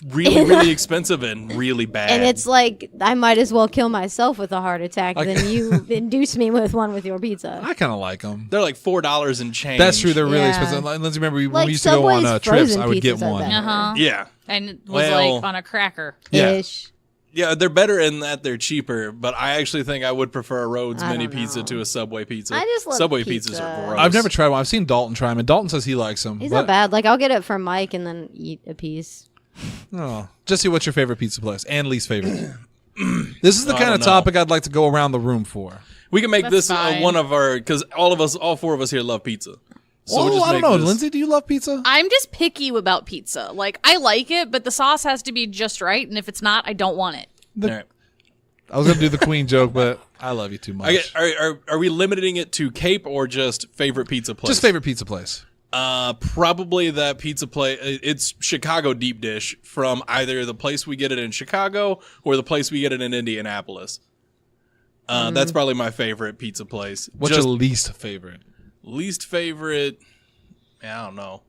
really, really expensive and really bad. and it's like I might as well kill myself with a heart attack Okay. than you induce me with one with your pizza. I kind of like them. They're like $4 and change. That's true. They're really Yeah. expensive. Like, Lindsey, remember when Like we used to go on Subway's trips? frozen I would get pizzas are one. better. uh-huh. Yeah. And it was Well- like on a cracker. Yeah. Ish. Yeah, they're better in that they're cheaper, but I actually think I would prefer a Rhodes I mini don't pizza know. to a Subway pizza. I just love Subway pizza. pizzas are gross. I've never tried one. I've seen Dalton try them, and Dalton says he likes them. He's but- not bad. Like I'll get it for Mike and then eat a piece. Oh, just see what's your favorite pizza place and least favorite. This is the I kind of don't know. topic I'd like to go around the room for. We can make That's this fine. one of our, because all four of us here love pizza. So we'll Oh, just I don't make know, this- Lindsay. Do you love pizza? I'm just picky about pizza. Like I like it, but the sauce has to be just right, and if it's not, I don't want it. All right. I was gonna do the Queen joke, but I love you too much. I get, are we limiting it to Cape or just favorite pizza place? Just favorite pizza place. Probably that pizza place. It's Chicago deep dish from either the place we get it in Chicago or the place we get it in Indianapolis. That's probably my favorite pizza place. What's Just your least favorite? least favorite? I don't know.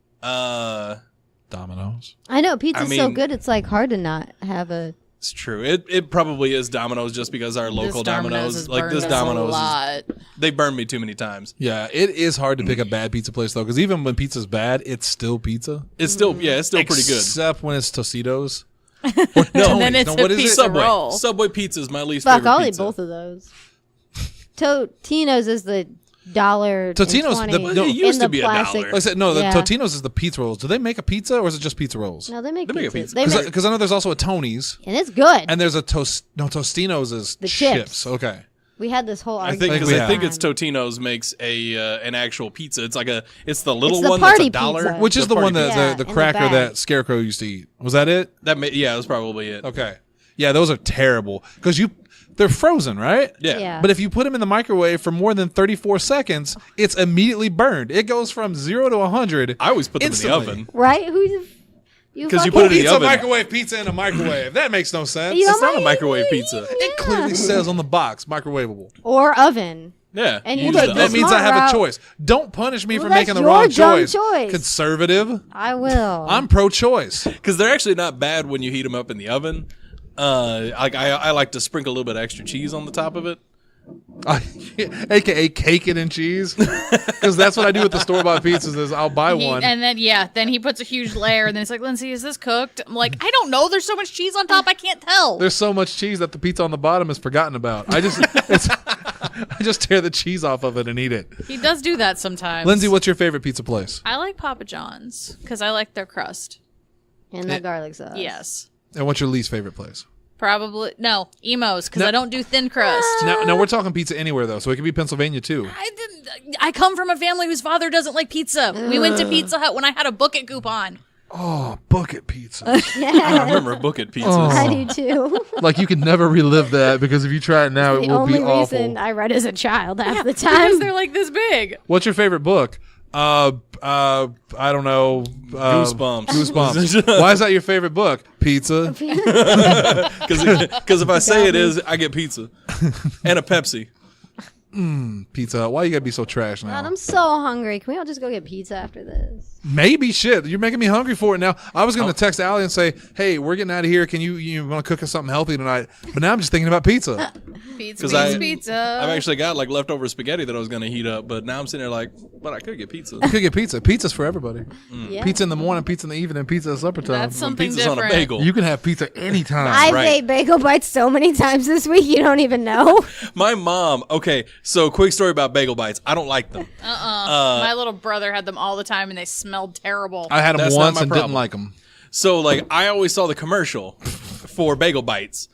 Domino's. I know pizza's so mean- good. It's like hard to not have a. It's true. It probably is Domino's just because our local This Domino's has like burned this us Domino's, a lot. they burned me too many times. Yeah, it is hard to pick a bad pizza place though, because even when pizza's bad, it's still pizza. It's still it's still pretty good. Except when it's Tostitos. No, And then it's no, a what is it? pizza Subway. roll. Subway pizza is my least Fuck, favorite I'll eat pizza. both of those. Totino's is the $1. Totino's and the- 20 no, it used in to the be plastic. $1. Like I said, no, the Yeah. Totino's is the pizza rolls. Do they make a pizza or is it just pizza rolls? No, they make They make a pizza. pizza. They make, Because I know there's also a Tony's and it's good. and there's a Tostino's is The chips. chips. Okay. We had this whole I argument. think it's Totino's makes an actual pizza. It's like it's the little It's the one that's party $1, pizza. Which is the one pizza. that the in the cracker bag. that Scarecrow used to eat. Was that it? That's probably it. Okay. Yeah, those are terrible because they're frozen, right? Yeah. But if you put them in the microwave for more than 34 seconds, it's immediately burned. It goes from 0 to 100. I always put them instantly. in the oven. Right? Because you put it in the Pizza oven. microwave pizza in a microwave. That makes no sense. You It's know, not a microwave pizza. It clearly says on the box microwavable. or oven. Yeah. And you you use use the That oven. means I Smart have route. a choice. Don't punish me Well, for that's making the your wrong dumb choice. choice. Conservative. I will. I'm pro-choice. Because they're actually not bad when you heat them up in the oven. I like to sprinkle a little bit of extra cheese on the top of it. AKA cake it in cheese. Because that's what I do with the store-bought pizzas is I'll buy one. And then he puts a huge layer, and then it's like, Lindsay, is this cooked? I'm like, I don't know. There's so much cheese on top, I can't tell. There's so much cheese that the pizza on the bottom is forgotten about. I just tear the cheese off of it and eat it. He does do that sometimes. Lindsay, what's your favorite pizza place? I like Papa John's because I like their crust. and the garlic sauce. Yes. And what's your least favorite place? Probably no Emos because No. I don't do thin crust. No, we're talking pizza anywhere though, so it could be Pennsylvania too. I come from a family whose father doesn't like pizza. We went to Pizza Hut when I had a book it coupon. Oh, bucket pizza. I remember bucket pizzas. I do too. Like you can never relive that because if you try it now, it The will be only awful. reason I read as a child half the Because time. they're like this big. What's your favorite book? I don't know. Goosebumps. Goosebumps. Why is that your favorite book? Pizza. Because if I say it is, I get pizza and a Pepsi. Pizza Hut. Why you gotta be so trash now? God, I'm so hungry. Can we all just go get pizza after this? Maybe shit. You're making me hungry for it now. I was Oh. gonna text Allie and say, "Hey, we're getting out of here. Can you want to cook us something healthy tonight?" But now I'm just thinking about pizza. Pizza, 'Cause pizza, I- pizza. I've actually got like leftover spaghetti that I was going to heat up, but now I'm sitting there like, but I could get pizza. You could get pizza. Pizza's for everybody. Yeah. Pizza in the morning, pizza in the evening, pizza at supper time. That's something Pizza's different. on a bagel. You can have pizza anytime. I've Right. ate bagel bites so many times this week you don't even know. My mom, okay, so quick story about bagel bites. I don't like them. My little brother had them all the time, and they smelled terrible. I had them That's not once my and didn't problem. like them. So like I always saw the commercial for bagel bites.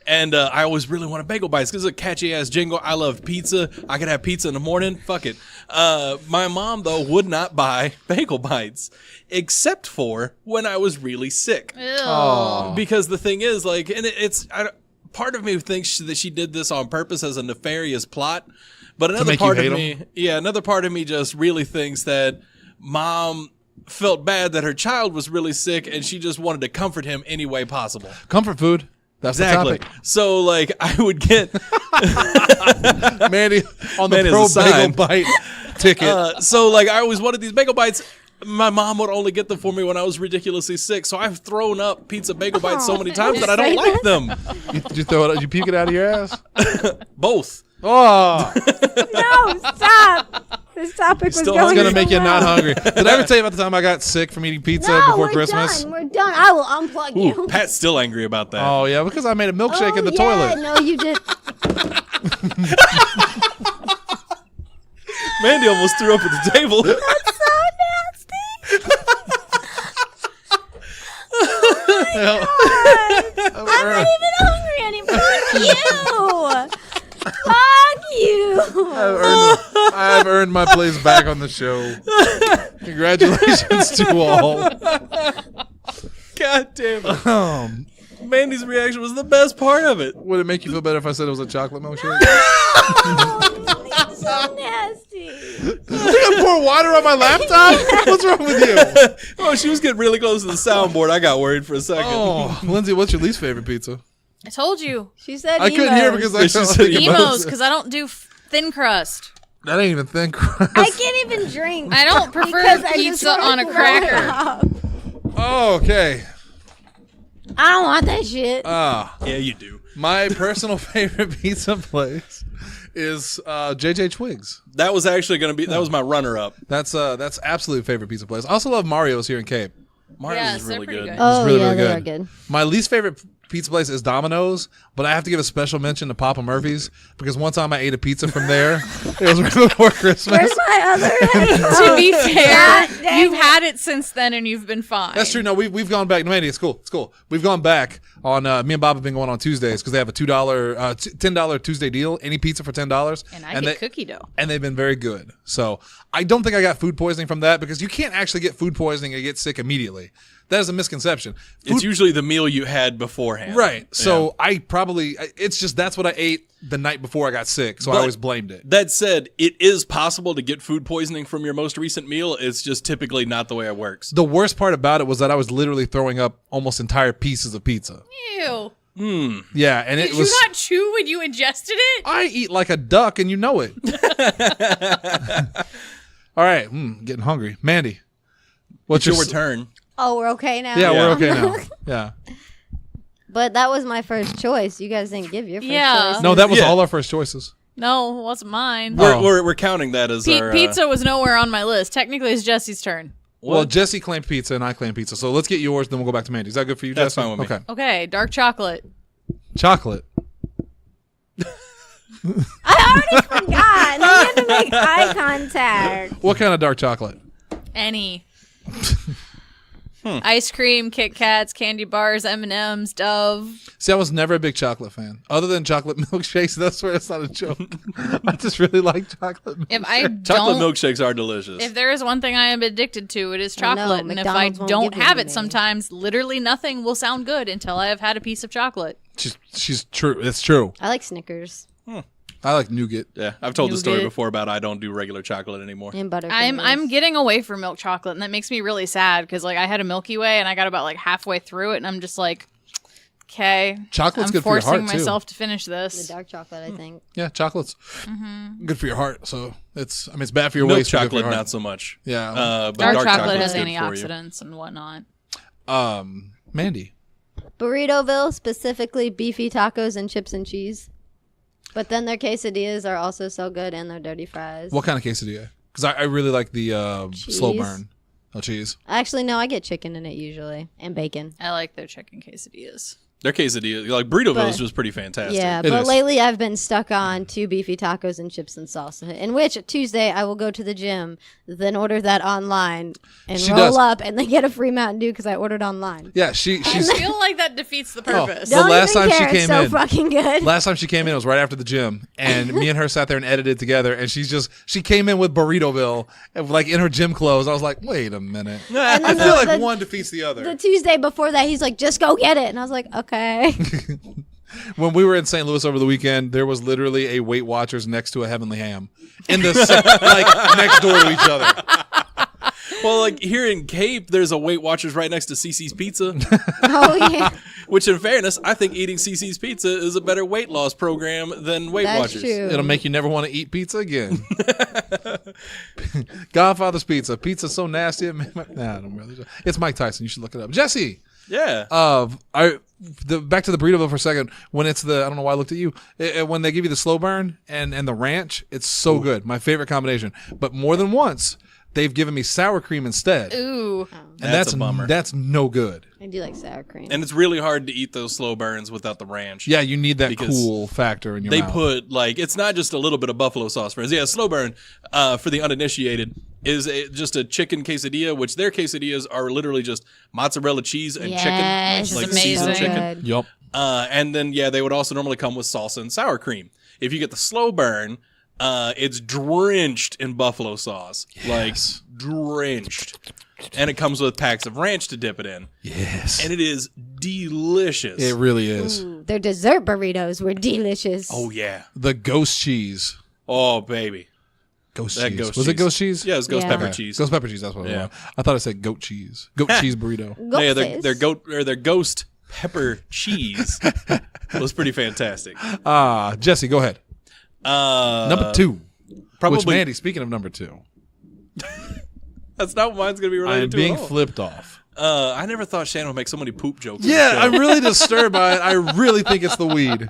And I always really wanted bagel bites because it's a catchy ass jingle. I love pizza. I could have pizza in the morning. Fuck it. My mom though would not buy bagel bites except for when I was really sick. Ew. Because the thing is, like, and part of me thinks that she did this on purpose as a nefarious plot, but another make you part of hate me, another part of me just really thinks that mom felt bad that her child was really sick and she just wanted to comfort him any way possible. Comfort food. That's Exactly. the topic. So, like, I would get Mandy on the Mandy's pro a sign. bagel bite ticket. so like I always wanted these bagel bites. My mom would only get them for me when I was ridiculously sick. So I've thrown up pizza bagel bites so many times that I don't like them. Did you throw it? Did you puke it out of your ass? Both. Oh, No, stop. This topic was Still- going it's gonna make you somewhere not else. hungry. Did I ever tell you about the time I got sick from eating pizza No, before we're Christmas? done. We're done. I will unplug you. Pat's still angry about that. Oh yeah, because I made a milkshake in the yeah, toilet. No, you did. Mandy almost threw up at the table. So nasty. I'm not even hungry anymore. Fuck you. I've earned my place back on the show. Congratulations to all. God damn it. Mandy's reaction was the best part of it. Would it make you feel better if I said it was a chocolate milkshake? You're so nasty. You gonna pour water on my laptop? What's wrong with you? Oh, she was getting really close to the soundboard. I got worried for a second. Oh, Lindsay, what's your least favorite pizza? I told you. She said I couldn't hear because I She said Emos, because I don't do thin crust. That ain't even thin crust. I can't even drink. I don't prefer because I just pizza wanna on a throw it cracker. up. Oh, okay. I don't want that shit. Yeah, you do. My personal favorite pizza place is JJ Twigs. That was actually going to be, that was my runner-up. That's absolute favorite pizza place. I also love Mario's here in Cape. Mario's Yes, is they're really pretty good. good. Oh, really, yeah, really they good. are good. My least favorite pizza place is Domino's, but I have to give a special mention to Papa Murphy's because one time I ate a pizza from there. It was right before Christmas. Where's my other To be fair, dang you've it. had it since then and you've been fine. That's true. No, we've gone back. No, Mandy, it's cool. It's cool. We've gone back on. Me and Bob have been going on Tuesdays because they have a $10 Tuesday deal. Any pizza for $10, And I get cookie dough. and they've been very good. So I don't think I got food poisoning from that because you can't actually get food poisoning and get sick immediately. That is a misconception. It's usually the meal you had beforehand. Right. So Yeah. it's just that's what I ate the night before I got sick. So I But always blamed it. That said, it is possible to get food poisoning from your most recent meal. It's just typically not the way it works. The worst part about it was that I was literally throwing up almost entire pieces of pizza. Ew. Yeah. And it Did was. you not chew when you ingested it? I eat like a duck and you know it. All right. Getting hungry. Mandy. What's It's your return. Oh, we're okay now? Yeah, Yeah. we're okay now. Yeah. But that was my first choice. You guys didn't give your first Yeah. choice. No, that was Yeah. all our first choices. No, it wasn't mine. Oh. We're counting that as our Pizza was nowhere on my list. Technically, it's Jesse's turn. Well, Jesse claimed pizza and I claimed pizza. So let's get yours, then we'll go back to Mandy. Is that good for you, That's Jesse? fine with me. Okay. Okay, dark chocolate. Chocolate. I already forgot. And then you had to make eye contact. What kind of dark chocolate? Any. Ice cream, Kit Kats, candy bars, M&M's, Dove. See, I was never a big chocolate fan. Other than chocolate milkshakes, that's where it's not a joke. I just really like chocolate milkshakes. If I chocolate don't, milkshakes are delicious. if there is one thing I am addicted to, it is I know, chocolate. And if I McDonald's won't don't give it have to it me. sometimes, literally nothing will sound good until I have had a piece of chocolate. She's true. It's true. I like Snickers I like nougat. Yeah, I've told the story Nougat. before about I don't do regular chocolate anymore. and Butterfingers. I'm getting away from milk chocolate, and that makes me really sad because like I had a Milky Way and I got about like halfway through it, and I'm just like, okay, Chocolate's I'm good for your forcing heart, too. myself to finish the this. dark chocolate, I think. Yeah, chocolate's good for your heart. So it's bad for your Milk waist. but good for chocolate, your not heart. so much. Yeah. But Dark chocolate chocolate's has good for you. antioxidants and whatnot. Mandy. Burritoville, specifically beefy tacos and chips and cheese. But then their quesadillas are also so good, and their dirty fries. What kind of quesadilla? Because I really like the slow Cheese. burn. Oh, cheese. Actually, no, I get chicken in it usually, and bacon. I like their chicken quesadillas. Their quesadilla, like Burritoville's, But- was pretty fantastic. Yeah, It but is. lately I've been stuck on 2 beefy tacos and chips and salsa. In which Tuesday I will go to the gym, then order that online and She roll does. up, and then get a free Mountain Dew because I ordered online. Yeah, she's. I feel like that defeats the purpose. The Don't last even time she care. It's came so in- fucking good. Last time she came in, it was right after the gym, and me and her sat there and edited together. And she came in with Burritoville, and like in her gym clothes. I was like, wait a minute. And I then feel like the- one defeats the other. The Tuesday before that, he's like, "Just go get it," and I was like, "Okay." When we were in St. Louis over the weekend, there was literally a Weight Watchers next to a Heavenly Ham, in the like next door to each other. Well, like here in Cape, there's a Weight Watchers right next to CC's Pizza. Oh yeah, Which, in fairness, I think eating CC's Pizza is a better weight loss program than Weight that's Watchers. true. It'll make you never want to eat pizza again. Godfather's Pizza. Pizza's so nasty. Nah, I don't really. It's Mike Tyson. You should look it up. Jesse. Yeah. Back to the Burritoville for a second. When it's I don't know why I looked at you. When they give you the slow burn and the ranch, it's so good. My favorite combination. But more than once, they've given me sour cream instead. Ooh. And That's a bummer. That's no good. I do like sour cream. And it's really hard to eat those slow burns without the ranch. Yeah, you need that Because cool factor in your They mouth. put, like, it's not just a little bit of buffalo sauce, friends. Yeah, slow burn, for the uninitiated, is just a chicken quesadilla, which their quesadillas are literally just mozzarella cheese and Yes, chicken. Which is Like amazing. seasoned so chicken. good. Yup. And then, yeah, they would also normally come with salsa and sour cream. If you get the slow burn, it's drenched in buffalo sauce. Yes. Like, drenched. And it comes with packs of ranch to dip it in. Yes. And it is delicious. It really is. Ooh, their dessert burritos were delicious. Oh, yeah. The ghost cheese. Oh, baby. Ghost That cheese. ghost Was it cheese. ghost cheese? Yeah, it's ghost Yeah. pepper Okay. cheese. Ghost pepper cheese. That's what it Yeah. was. I thought I said goat cheese. Goat cheese burrito. Yeah, Goatface. their ghost pepper cheese was pretty fantastic. Jesse, go ahead. Number 2. Probably Which, Mandy, speaking of number 2, that's not what mine's gonna be I related am to. being at all. flipped off. I never thought Shannon would make so many poop jokes. on the Yeah, show. I'm really disturbed by it. I really think it's the weed.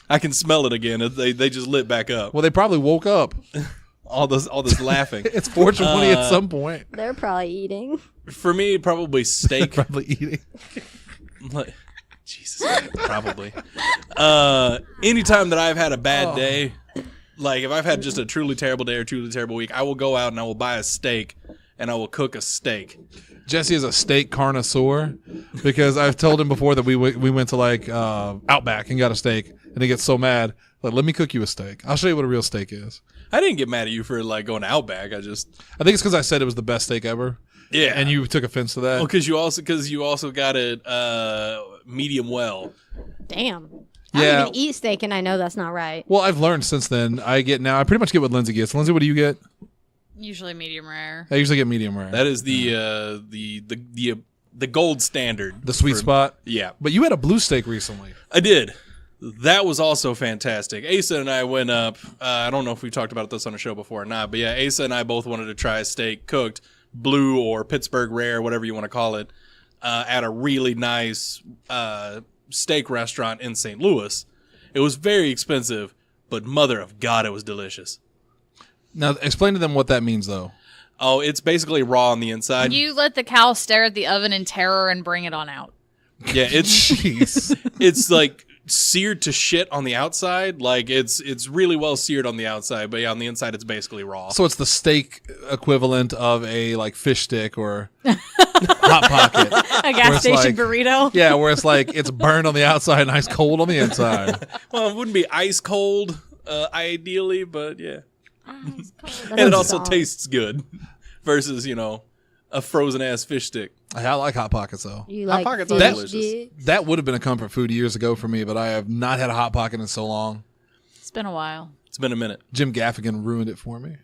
I can smell it again. They just lit back up. Well, they probably woke up. All this laughing. It's 420 at some point. They're probably eating. For me, probably steak. Probably eating. Like, Jesus, probably. Anytime that I've had a bad day, like if I've had just a truly terrible day or truly terrible week, I will go out and I will buy a steak and I will cook a steak. Jesse is a steak connoisseur because I've told him before that we went to like Outback and got a steak, and he gets so mad. Like, let me cook you a steak. I'll show you what a real steak is. I didn't get mad at you for like going to Outback. I think it's because I said it was the best steak ever. Yeah, and you took offense to that. Well, because you also got it medium well. Damn. I don't even eat steak, and I know that's not right. Well, I've learned since then. I pretty much get what Lindsey gets. Lindsey, what do you get? Usually medium rare. I usually get medium rare. That is the gold standard. The sweet spot. Yeah. But you had a blue steak recently. I did. That was also fantastic. Asa and I went up. I don't know if we talked about this on a show before or not, but yeah, Asa and I both wanted to try a steak cooked blue or Pittsburgh rare, whatever you want to call it, at a really nice steak restaurant in St. Louis. It was very expensive, but mother of God, it was delicious. Now, explain to them what that means, though. Oh, it's basically raw on the inside. You let the cow stare at the oven in terror and bring it on out. Yeah, Jeez. It's like seared to shit on the outside. Like it's really well seared on the outside, but yeah, on the inside it's basically raw. So it's the steak equivalent of a like fish stick or Hot Pocket. A gas station burrito. Yeah, where it's like it's burned on the outside and ice cold on the inside. Well, it wouldn't be ice cold, ideally, but yeah. Ice cold. And it also tastes good versus, a frozen ass fish stick. I like Hot Pockets though. You Hot like Pockets are fish delicious. sticks? That would have been a comfort food years ago for me, but I have not had a Hot Pocket in so long. It's been a while. It's been a minute. Jim Gaffigan ruined it for me.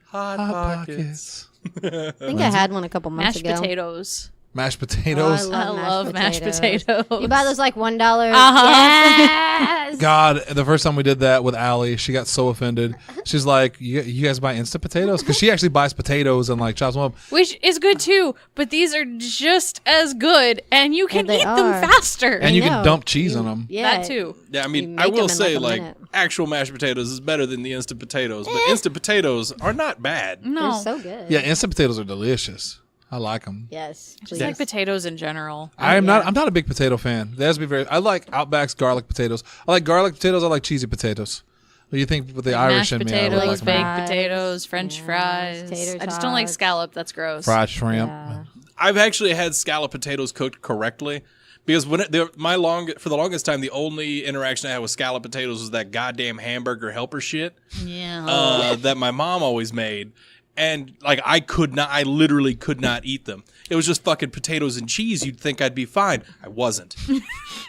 Hot Pockets. I think I had one a couple months Mashed ago. potatoes. Mashed potatoes. I I love mashed potatoes. You buy those like $1. Yes. God, the first time we did that with Allie, she got so offended. She's like, you guys buy instant potatoes? Because she actually buys potatoes and like chops them up. Which is good too, but these are just as good, and you can they eat them are. faster. And you know. can dump cheese on them. Yeah. That too. Yeah, I You mean, make I them will in, say, like, a minute. actual mashed potatoes is better than the instant potatoes, but instant potatoes are not bad. They're No, so good. Yeah, instant potatoes are delicious. I like them. Yes. just like potatoes in general. I'm not a big potato fan. There has to be I like Outback's garlic potatoes. I like garlic potatoes. I like cheesy potatoes. What do you think with the Irish Mashed in me? potatoes, I really like 'em. baked Fries. potatoes, French Yes, fries. tater I just don't like tots. scallop. That's gross. Fried shrimp. Yeah. I've actually had scallop potatoes cooked correctly. Because for the longest time, the only interaction I had with scallop potatoes was that goddamn hamburger helper shit Yeah. that my mom always made. And like I literally could not eat them. It was just fucking potatoes and cheese. You'd think I'd be fine. I wasn't.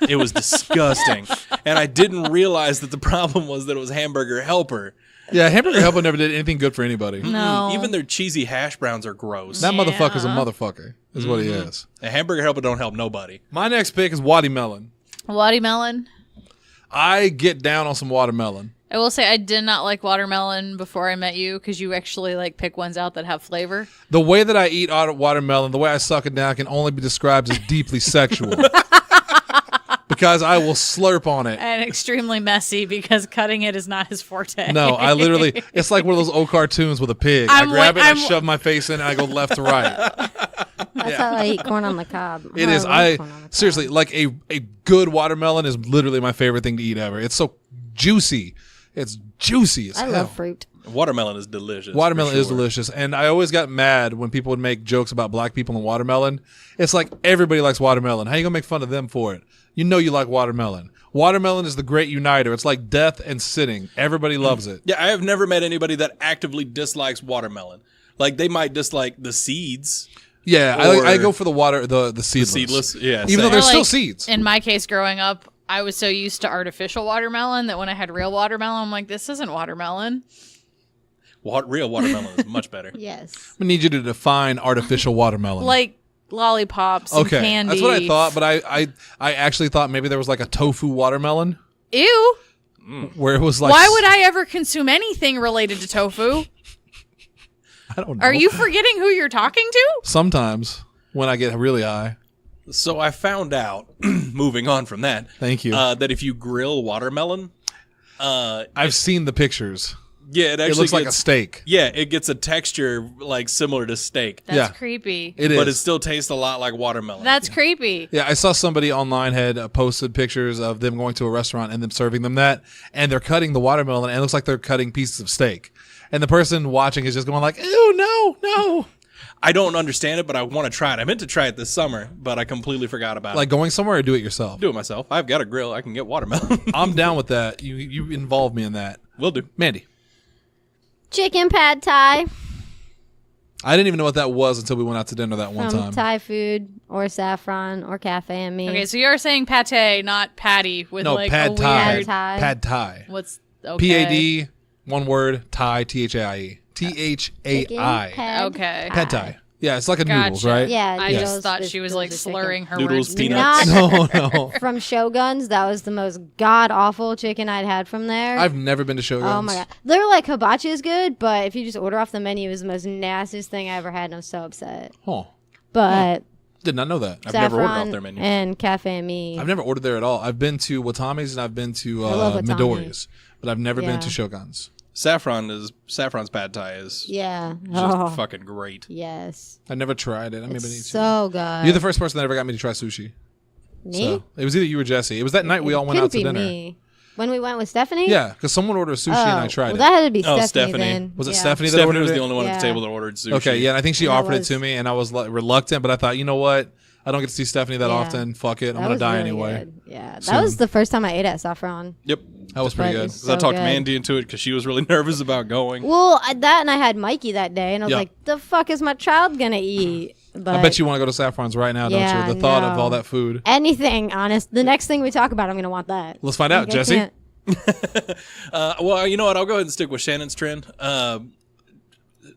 It was disgusting. And I didn't realize that the problem was that it was hamburger helper. Yeah, hamburger helper never did anything good for anybody. No. Even their cheesy hash browns are gross. That motherfucker's a Yeah. motherfucker, is what he is. A hamburger helper don't help nobody. My next pick is watermelon. Watermelon. I get down on some watermelon. I will say I did not like watermelon before I met you because you actually like pick ones out that have flavor. The way that I eat watermelon, the way I suck it down, can only be described as deeply sexual. Because I will slurp on it. And extremely messy because cutting it is not his forte. No, I literally, it's like one of those old cartoons with a pig. I'm I grab like- it, and I I'm- shove my face in, and I go left to right. That's how I eat corn on the cob. It is. love corn on the cob. Seriously, like a good watermelon is literally my favorite thing to eat ever. It's so juicy. It's juicy as I hell. love fruit. Watermelon is delicious. Watermelon for is sure. delicious, and I always got mad when people would make jokes about black people and watermelon. It's like everybody likes watermelon. How you gonna make fun of them for it? You know you like watermelon. Watermelon is the great uniter. It's like death and sitting. Everybody loves it. Yeah, I have never met anybody that actively dislikes watermelon. Like they might dislike the seeds. Yeah, Or- I go for the seedless. Seedless, yeah. Even though same. there's Or, still like, seeds. In my case, growing up, I was so used to artificial watermelon that when I had real watermelon, I'm like, this isn't watermelon. Real watermelon is much better. Yes. I need you to define artificial watermelon. Like lollipops and okay, candy. that's what I thought, but I actually thought maybe there was like a tofu watermelon Ew. where it was like. Why would I ever consume anything related to tofu? I don't know. Are you forgetting who you're talking to? Sometimes when I get really high. So I found out, moving on from that, Thank you. that if you grill watermelon, I've seen the pictures. Yeah, it actually It looks like a gets- steak. Yeah, it gets a texture like similar to steak, That's Yeah. creepy. It is. but it still tastes a lot like watermelon. That's creepy. Yeah, I saw somebody online had posted pictures of them going to a restaurant and them serving them that, and they're cutting the watermelon, and it looks like they're cutting pieces of steak. And the person watching is just going like, ew, no. I don't understand it, but I want to try it. I meant to try it this summer, but I completely forgot about Like it. going somewhere or do it yourself? Do it myself. I've got a grill. I can get watermelon. I'm down with that. You involve me in that. Will do. Mandy. Chicken pad thai I didn't even know what that was until we went out to dinner that one from time. Thai food or Saffron or Cafe and Me. Okay, so you're saying pate, not patty, with No, like pad a thai. weird. Thai. Pad Thai. What's okay? P-A-D, one word, Thai, T-H-A-I-E. T-H-A-I. Chicken pad Okay. Pad Thai. Yeah, it's like a noodles, Gotcha. right? Yeah, I Yes. just thought those- she was those like are chicken. slurring her Noodles, words. peanuts. Not No. from Shogun's. That was the most god awful chicken I'd had from there. I've never been to Shogun's. Oh my god, they're like hibachi is good, but if you just order off the menu, it was the most nastiest thing I ever had, and I'm so upset. Huh. But Did not know that. I've never ordered Saffron off their menu. and Cafe and Me. I've never ordered there at all. I've been to Watami's and I've been to love Watami. Midori's, but I've never been Yeah. to Shogun's. Saffron's pad thai is Yeah. just Oh, fucking great. yes. I never tried it. I maybe need It's to. so good. You're the first person that ever got me to try sushi. Me? So it was either you or Jesse. It was that night we all went Couldn't out to be dinner. Me. When we went with Stephanie? Yeah, because someone ordered sushi and I tried well, it. that had to be Oh, Stephanie, Stephanie. then. Was it Yeah. Stephanie that Stephanie ordered was it? the only one at Yeah. the table that ordered sushi. Okay, yeah, and I think she That offered it was- to me, and I was like, reluctant, but I thought, you know what? I don't get to see Stephanie that Yeah. often. Fuck it, I'm That gonna was die really anyway. good. Yeah, that Soon. was the first time I ate at Saffron. Yep. That was pretty But good. it's- Because I So talked good. Mandy into it because she was really nervous about going. Well, that and I had Mikey that day, and I was Yeah. like, "The fuck is my child gonna eat?" But I bet you want to go to Saffron's right now, don't Yeah, you? The thought of no. all that food. anything. Honest, the next thing we talk about, I'm gonna want that. Let's find out, Like, I Jesse. can't- Well, you know what? I'll go ahead and stick with Shannon's trend.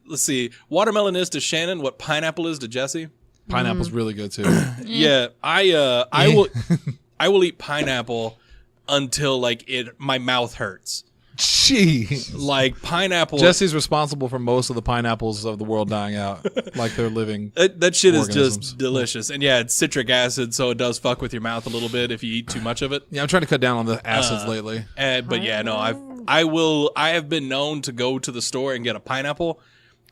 Let's see. Watermelon is to Shannon what pineapple is to Jesse. Pineapple's really good too. Yeah, I will eat pineapple until like my mouth hurts. Jeez. Like pineapple. Jesse's responsible for most of the pineapples of the world dying out, like they're living. That shit is organisms. just delicious. And yeah, it's citric acid, so it does fuck with your mouth a little bit if you eat too much of it. Yeah, I'm trying to cut down on the acids lately. But yeah, no, I have been known to go to the store and get a pineapple,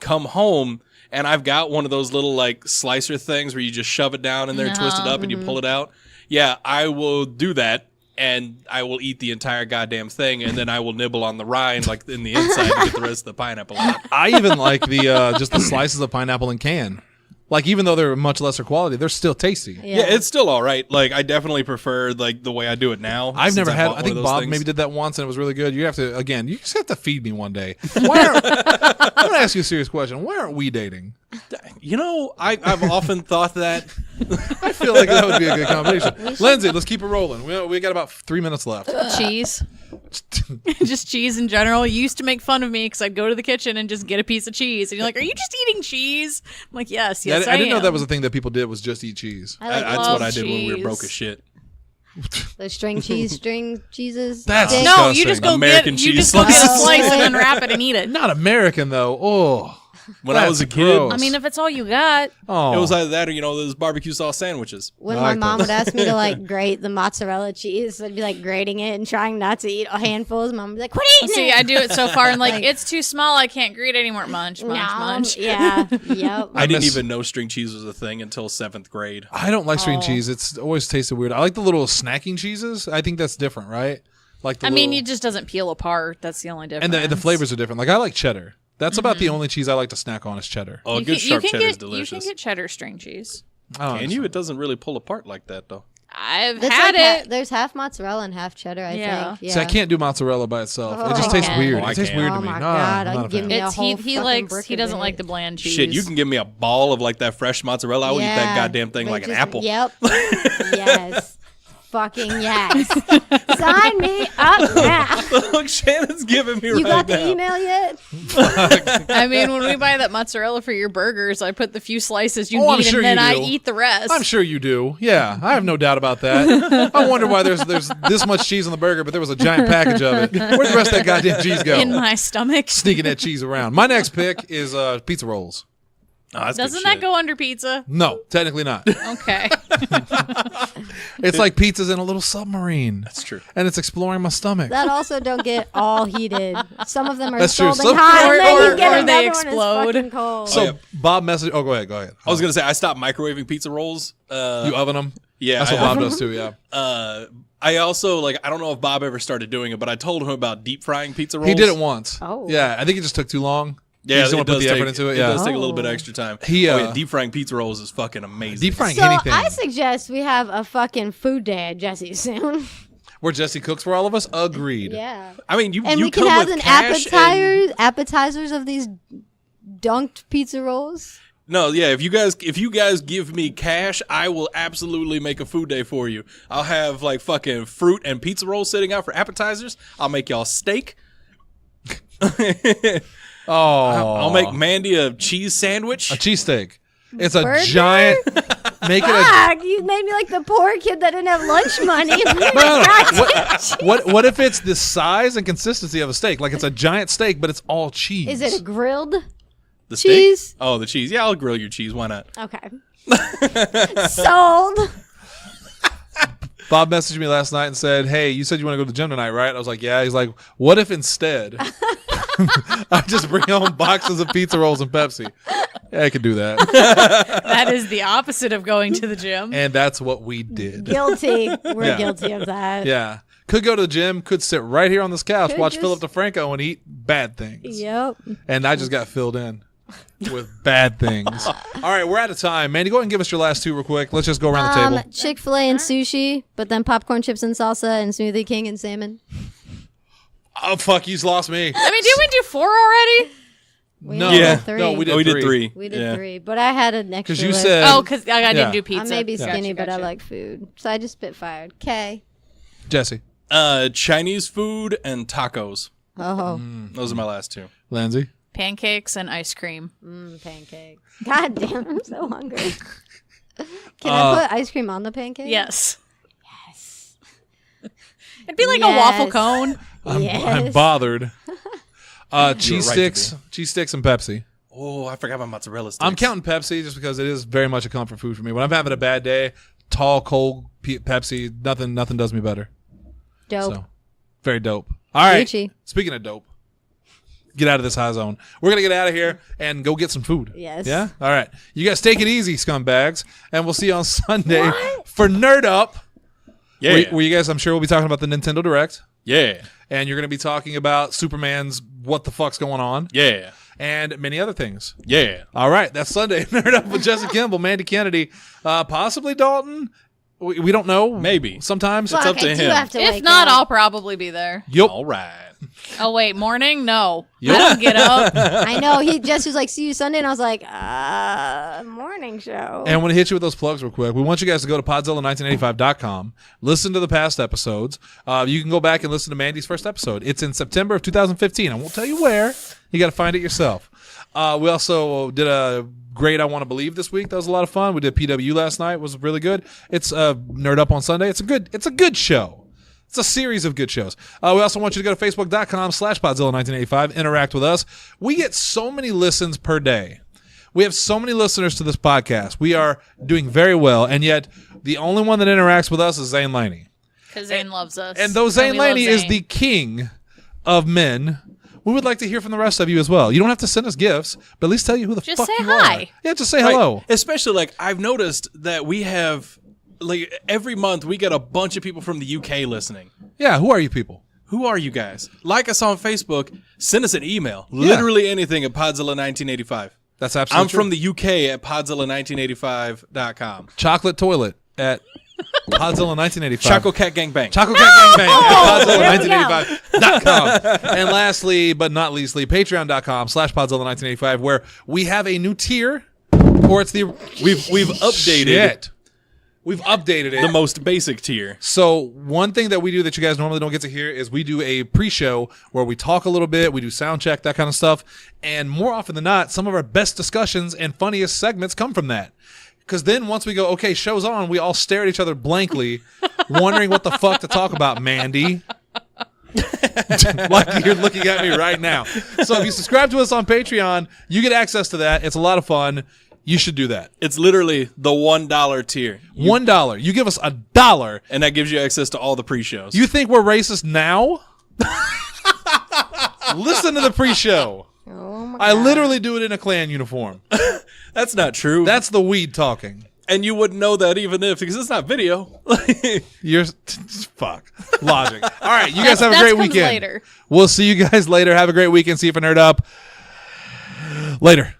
come home, and I've got one of those little like slicer things where you just shove it down in there, twist it up, and you pull it out. Yeah, I will do that, and I will eat the entire goddamn thing, and then I will nibble on the rind like in the inside to get the rest of the pineapple out. I even like the just the slices of pineapple in can. Like even though they're much lesser quality, they're still tasty. Yeah, it's still all right. Like I definitely prefer like the way I do it now. I've since never had. bought I one think of those Bob things. maybe did that once, and it was really good. You have to again. You just have to feed me one day. Why are, I'm gonna ask you a serious question. Why aren't we dating? You know, I've often thought that. I feel like that would be a good combination. Lindsay, let's keep it rolling. We got about 3 minutes left. Cheese. Just cheese in general. You used to make fun of me because I'd go to the kitchen and just get a piece of cheese. And you're like, are you just eating cheese? I'm like, yes, Yeah, yes, I didn't know am. that was a thing that people did was just eat cheese. I like That's love what I did when we were cheese. broke as shit. those string cheeses. That's sticks. No, you just disgusting. go American get you cheese just go get a slices. slice and unwrap it and eat it. Not American though. Oh, When I was a That's kid, gross. I mean, if it's all you got, oh, it was either that or those barbecue sauce sandwiches. When I my like mom those. would ask me to like grate the mozzarella cheese, I'd be like grating it and trying not to eat handfuls. Mom would be like, "Quit eating see, it!" I do it so far and like, Like- it's too small. I can't greet anymore. Munch, munch, No, munch. Yeah. Yep. I didn't miss- even know string cheese was a thing until 7th grade. I don't like string Oh. cheese. It's always tasted weird. I like the little snacking cheeses. I think that's different, right? Like the I mean, little- it just doesn't peel apart. That's the only difference. and the flavors are different. Like I like cheddar. That's about the only cheese I like to snack on is cheddar. Oh, You good can- sharp you can cheddar is get- delicious. You can get cheddar string cheese. Oh, Can you? It doesn't really pull apart like that, though. I've That's had like it. there's half mozzarella and half cheddar. I Yeah. think. Yeah. See, I can't do mozzarella by itself. Oh, it just I tastes can. weird. Oh, I it tastes can. weird Oh to me. my No, God, I'm not a give fan. me a It's whole he fucking likes brick he of doesn't it. like the bland cheese. Shit, you can give me a ball of like that fresh mozzarella. I will eat that goddamn thing but like an just- apple. Yep. Yes. Fucking yes. Sign me up now. Look, Shannon's giving me You right got the now. email yet? I mean, when we buy that mozzarella for your burgers, I put the few slices you Oh, I'm need, sure and then you I do. eat the rest. I'm sure you do. Yeah, I have no doubt about that. I wonder why there's this much cheese on the burger, but there was a giant package of it. Where'd the rest of that goddamn cheese go? in my stomach. Sneaking that cheese around. My next pick is pizza rolls. Oh, that's good Doesn't that shit. go under pizza? No, technically not. Okay. It's like pizza's in a little submarine. That's true. And it's exploring my stomach. That also don't get all heated. Some of them are That's true. scalding Some- hot, and then Or- you get or another they one that's explode. fucking cold. So Oh, yeah. Bob messaged. Oh, go ahead. I was gonna say I stopped microwaving pizza rolls. You oven them? Yeah, That's what I Bob oven does too. Yeah. I also I don't know if Bob ever started doing it, but I told him about deep frying pizza rolls. He did it once. Oh. Yeah, I think it just took too long. Yeah, you just don't it want to put does the take, effort into it. It Yeah, does take a little bit Oh. extra time. He, Deep frying pizza rolls is fucking amazing. deep frying So anything. I suggest we have a fucking food day at Jesse's soon. Where Jesse cooks for all of us. Agreed. Yeah. I mean, And you we can come have with an cash and- appetizers of these dunked pizza rolls. No, yeah. If you guys give me cash, I will absolutely make a food day for you. I'll have fucking fruit and pizza rolls sitting out for appetizers. I'll make y'all steak. Oh, I'll make Mandy a cheese sandwich. a cheesesteak. It's a Burger? giant. Make it a. Fuck, you made me like the poor kid that didn't have lunch money. What if it's the size and consistency of a steak? Like it's a giant steak, but it's all cheese. Is it a grilled? The cheese? steak? Oh, the cheese. Yeah, I'll grill your cheese. Why not? Okay. Sold. Bob messaged me last night and said, "Hey, you said you want to go to the gym tonight, right?" I was like, "Yeah." He's like, "What if instead I just bring home boxes of pizza rolls and Pepsi?" Yeah, I could do that. That is the opposite of going to the gym. And that's what we did. Guilty. We're Yeah. guilty of that. Yeah. Could go to the gym, could sit right here on this couch, Could watch just- Philip DeFranco and eat bad things. Yep. And I just got filled in with bad things. All right, we're out of time. Mandy, go ahead and give us your last two real quick. Let's just go around the table. Chick-fil-A and sushi, but then popcorn chips and salsa and Smoothie King and salmon. Oh, fuck, you just lost me. I mean, didn't we do 4 already? We No, only Yeah. did three. no, we did Oh, we three. did 3. We did Yeah. 3, but I had an extra Because you list. said, Oh, because I Yeah. didn't do pizza. I may be skinny, Gotcha, but I gotcha. like food. So I just spit fired. Okay. Jesse, Chinese food and tacos. Oh, Those are my last two. Lindsay. Pancakes and ice cream. pancake. God damn, I'm so hungry. Can I put ice cream on the pancake? Yes. It'd be like a waffle Yes. cone. I'm Yes. bothered. Cheese right sticks, to cheese sticks and Pepsi. Oh, I forgot my mozzarella sticks. I'm counting Pepsi just because it is very much a comfort food for me. When I'm having a bad day, tall, cold Pepsi, nothing does me better. Dope. So, very dope. All right. Gucci. Speaking of dope, get out of this high zone. We're gonna get out of here and go get some food. Yes. Yeah. All right. You guys take it easy, scumbags, and we'll see you on Sunday for Nerd Up. Yeah. Where you guys, I'm sure, we'll be talking about the Nintendo Direct, Yeah. and you're gonna be talking about Superman's what the fuck's going on, Yeah. and many other things. Yeah. All right, that's Sunday. Nerd Up with Jesse Kimball, Mandy Kennedy, possibly Dalton. We don't know. Maybe. Sometimes. It's up I to do him. have to If wake not, up. I'll probably be there. Yup. All right. Oh, wait, morning? No. Yep. I don't get up. I know. He just was like, see you Sunday. And I was like, morning show. And I want to hit you with those plugs real quick. We want you guys to go to Podzilla1985.com, listen to the past episodes. You can go back and listen to Mandy's first episode. It's in September of 2015. I won't tell you where. You got to find it yourself. We also did a great I Want to Believe this week. That was a lot of fun. We did PW last night. It was really good. It's Nerd Up on Sunday. It's a good show. It's a series of good shows. We also want you to go to Facebook.com/Podzilla1985. Interact with us. We get so many listens per day. We have so many listeners to this podcast. We are doing very well, and yet the only one that interacts with us is Zane Laney. Because Zane loves us. And though Zane we love Laney is Zane. the king of men, we would like to hear from the rest of you as well. You don't have to send us gifts, but at least tell you who the Just fuck say you hi. are. Yeah, just say hello. Right. Especially I've noticed that we have every month we get a bunch of people from the UK listening. Yeah, who are you people? Who are you guys? Like us on Facebook. Send us an email. Literally anything at Podzilla1985. That's absolutely I'm true. from the UK at Podzilla1985.com. Chocolate Toilet at Podzilla1985. Chococat gangbang. Chococat Gangbang at there we go. Podzilla1985.com. And lastly, but not leastly, Patreon.com/Podzilla1985, where we have a new tier, or it's the We've updated Shit. We've updated it. the most basic tier. So one thing that we do that you guys normally don't get to hear is we do a pre-show where we talk a little bit, we do sound check, that kind of stuff. And more often than not, some of our best discussions and funniest segments come from that. Because then once we go, okay, show's on, we all stare at each other blankly, wondering what the fuck to talk about, Mandy. like you're looking at me right now. So if you subscribe to us on Patreon, you get access to that. It's a lot of fun. You should do that. It's literally the $1 tier. $1. You give us $1. And that gives you access to all the pre-shows. You think we're racist now? Listen to the pre-show. Oh my I literally do it in a Klan uniform. That's not true. That's the weed talking. And you wouldn't know that even if, because it's not video. You're fuck logic. All right, you guys have a That great comes weekend. later. We'll see you guys later. Have a great weekend. See if I nerd up later.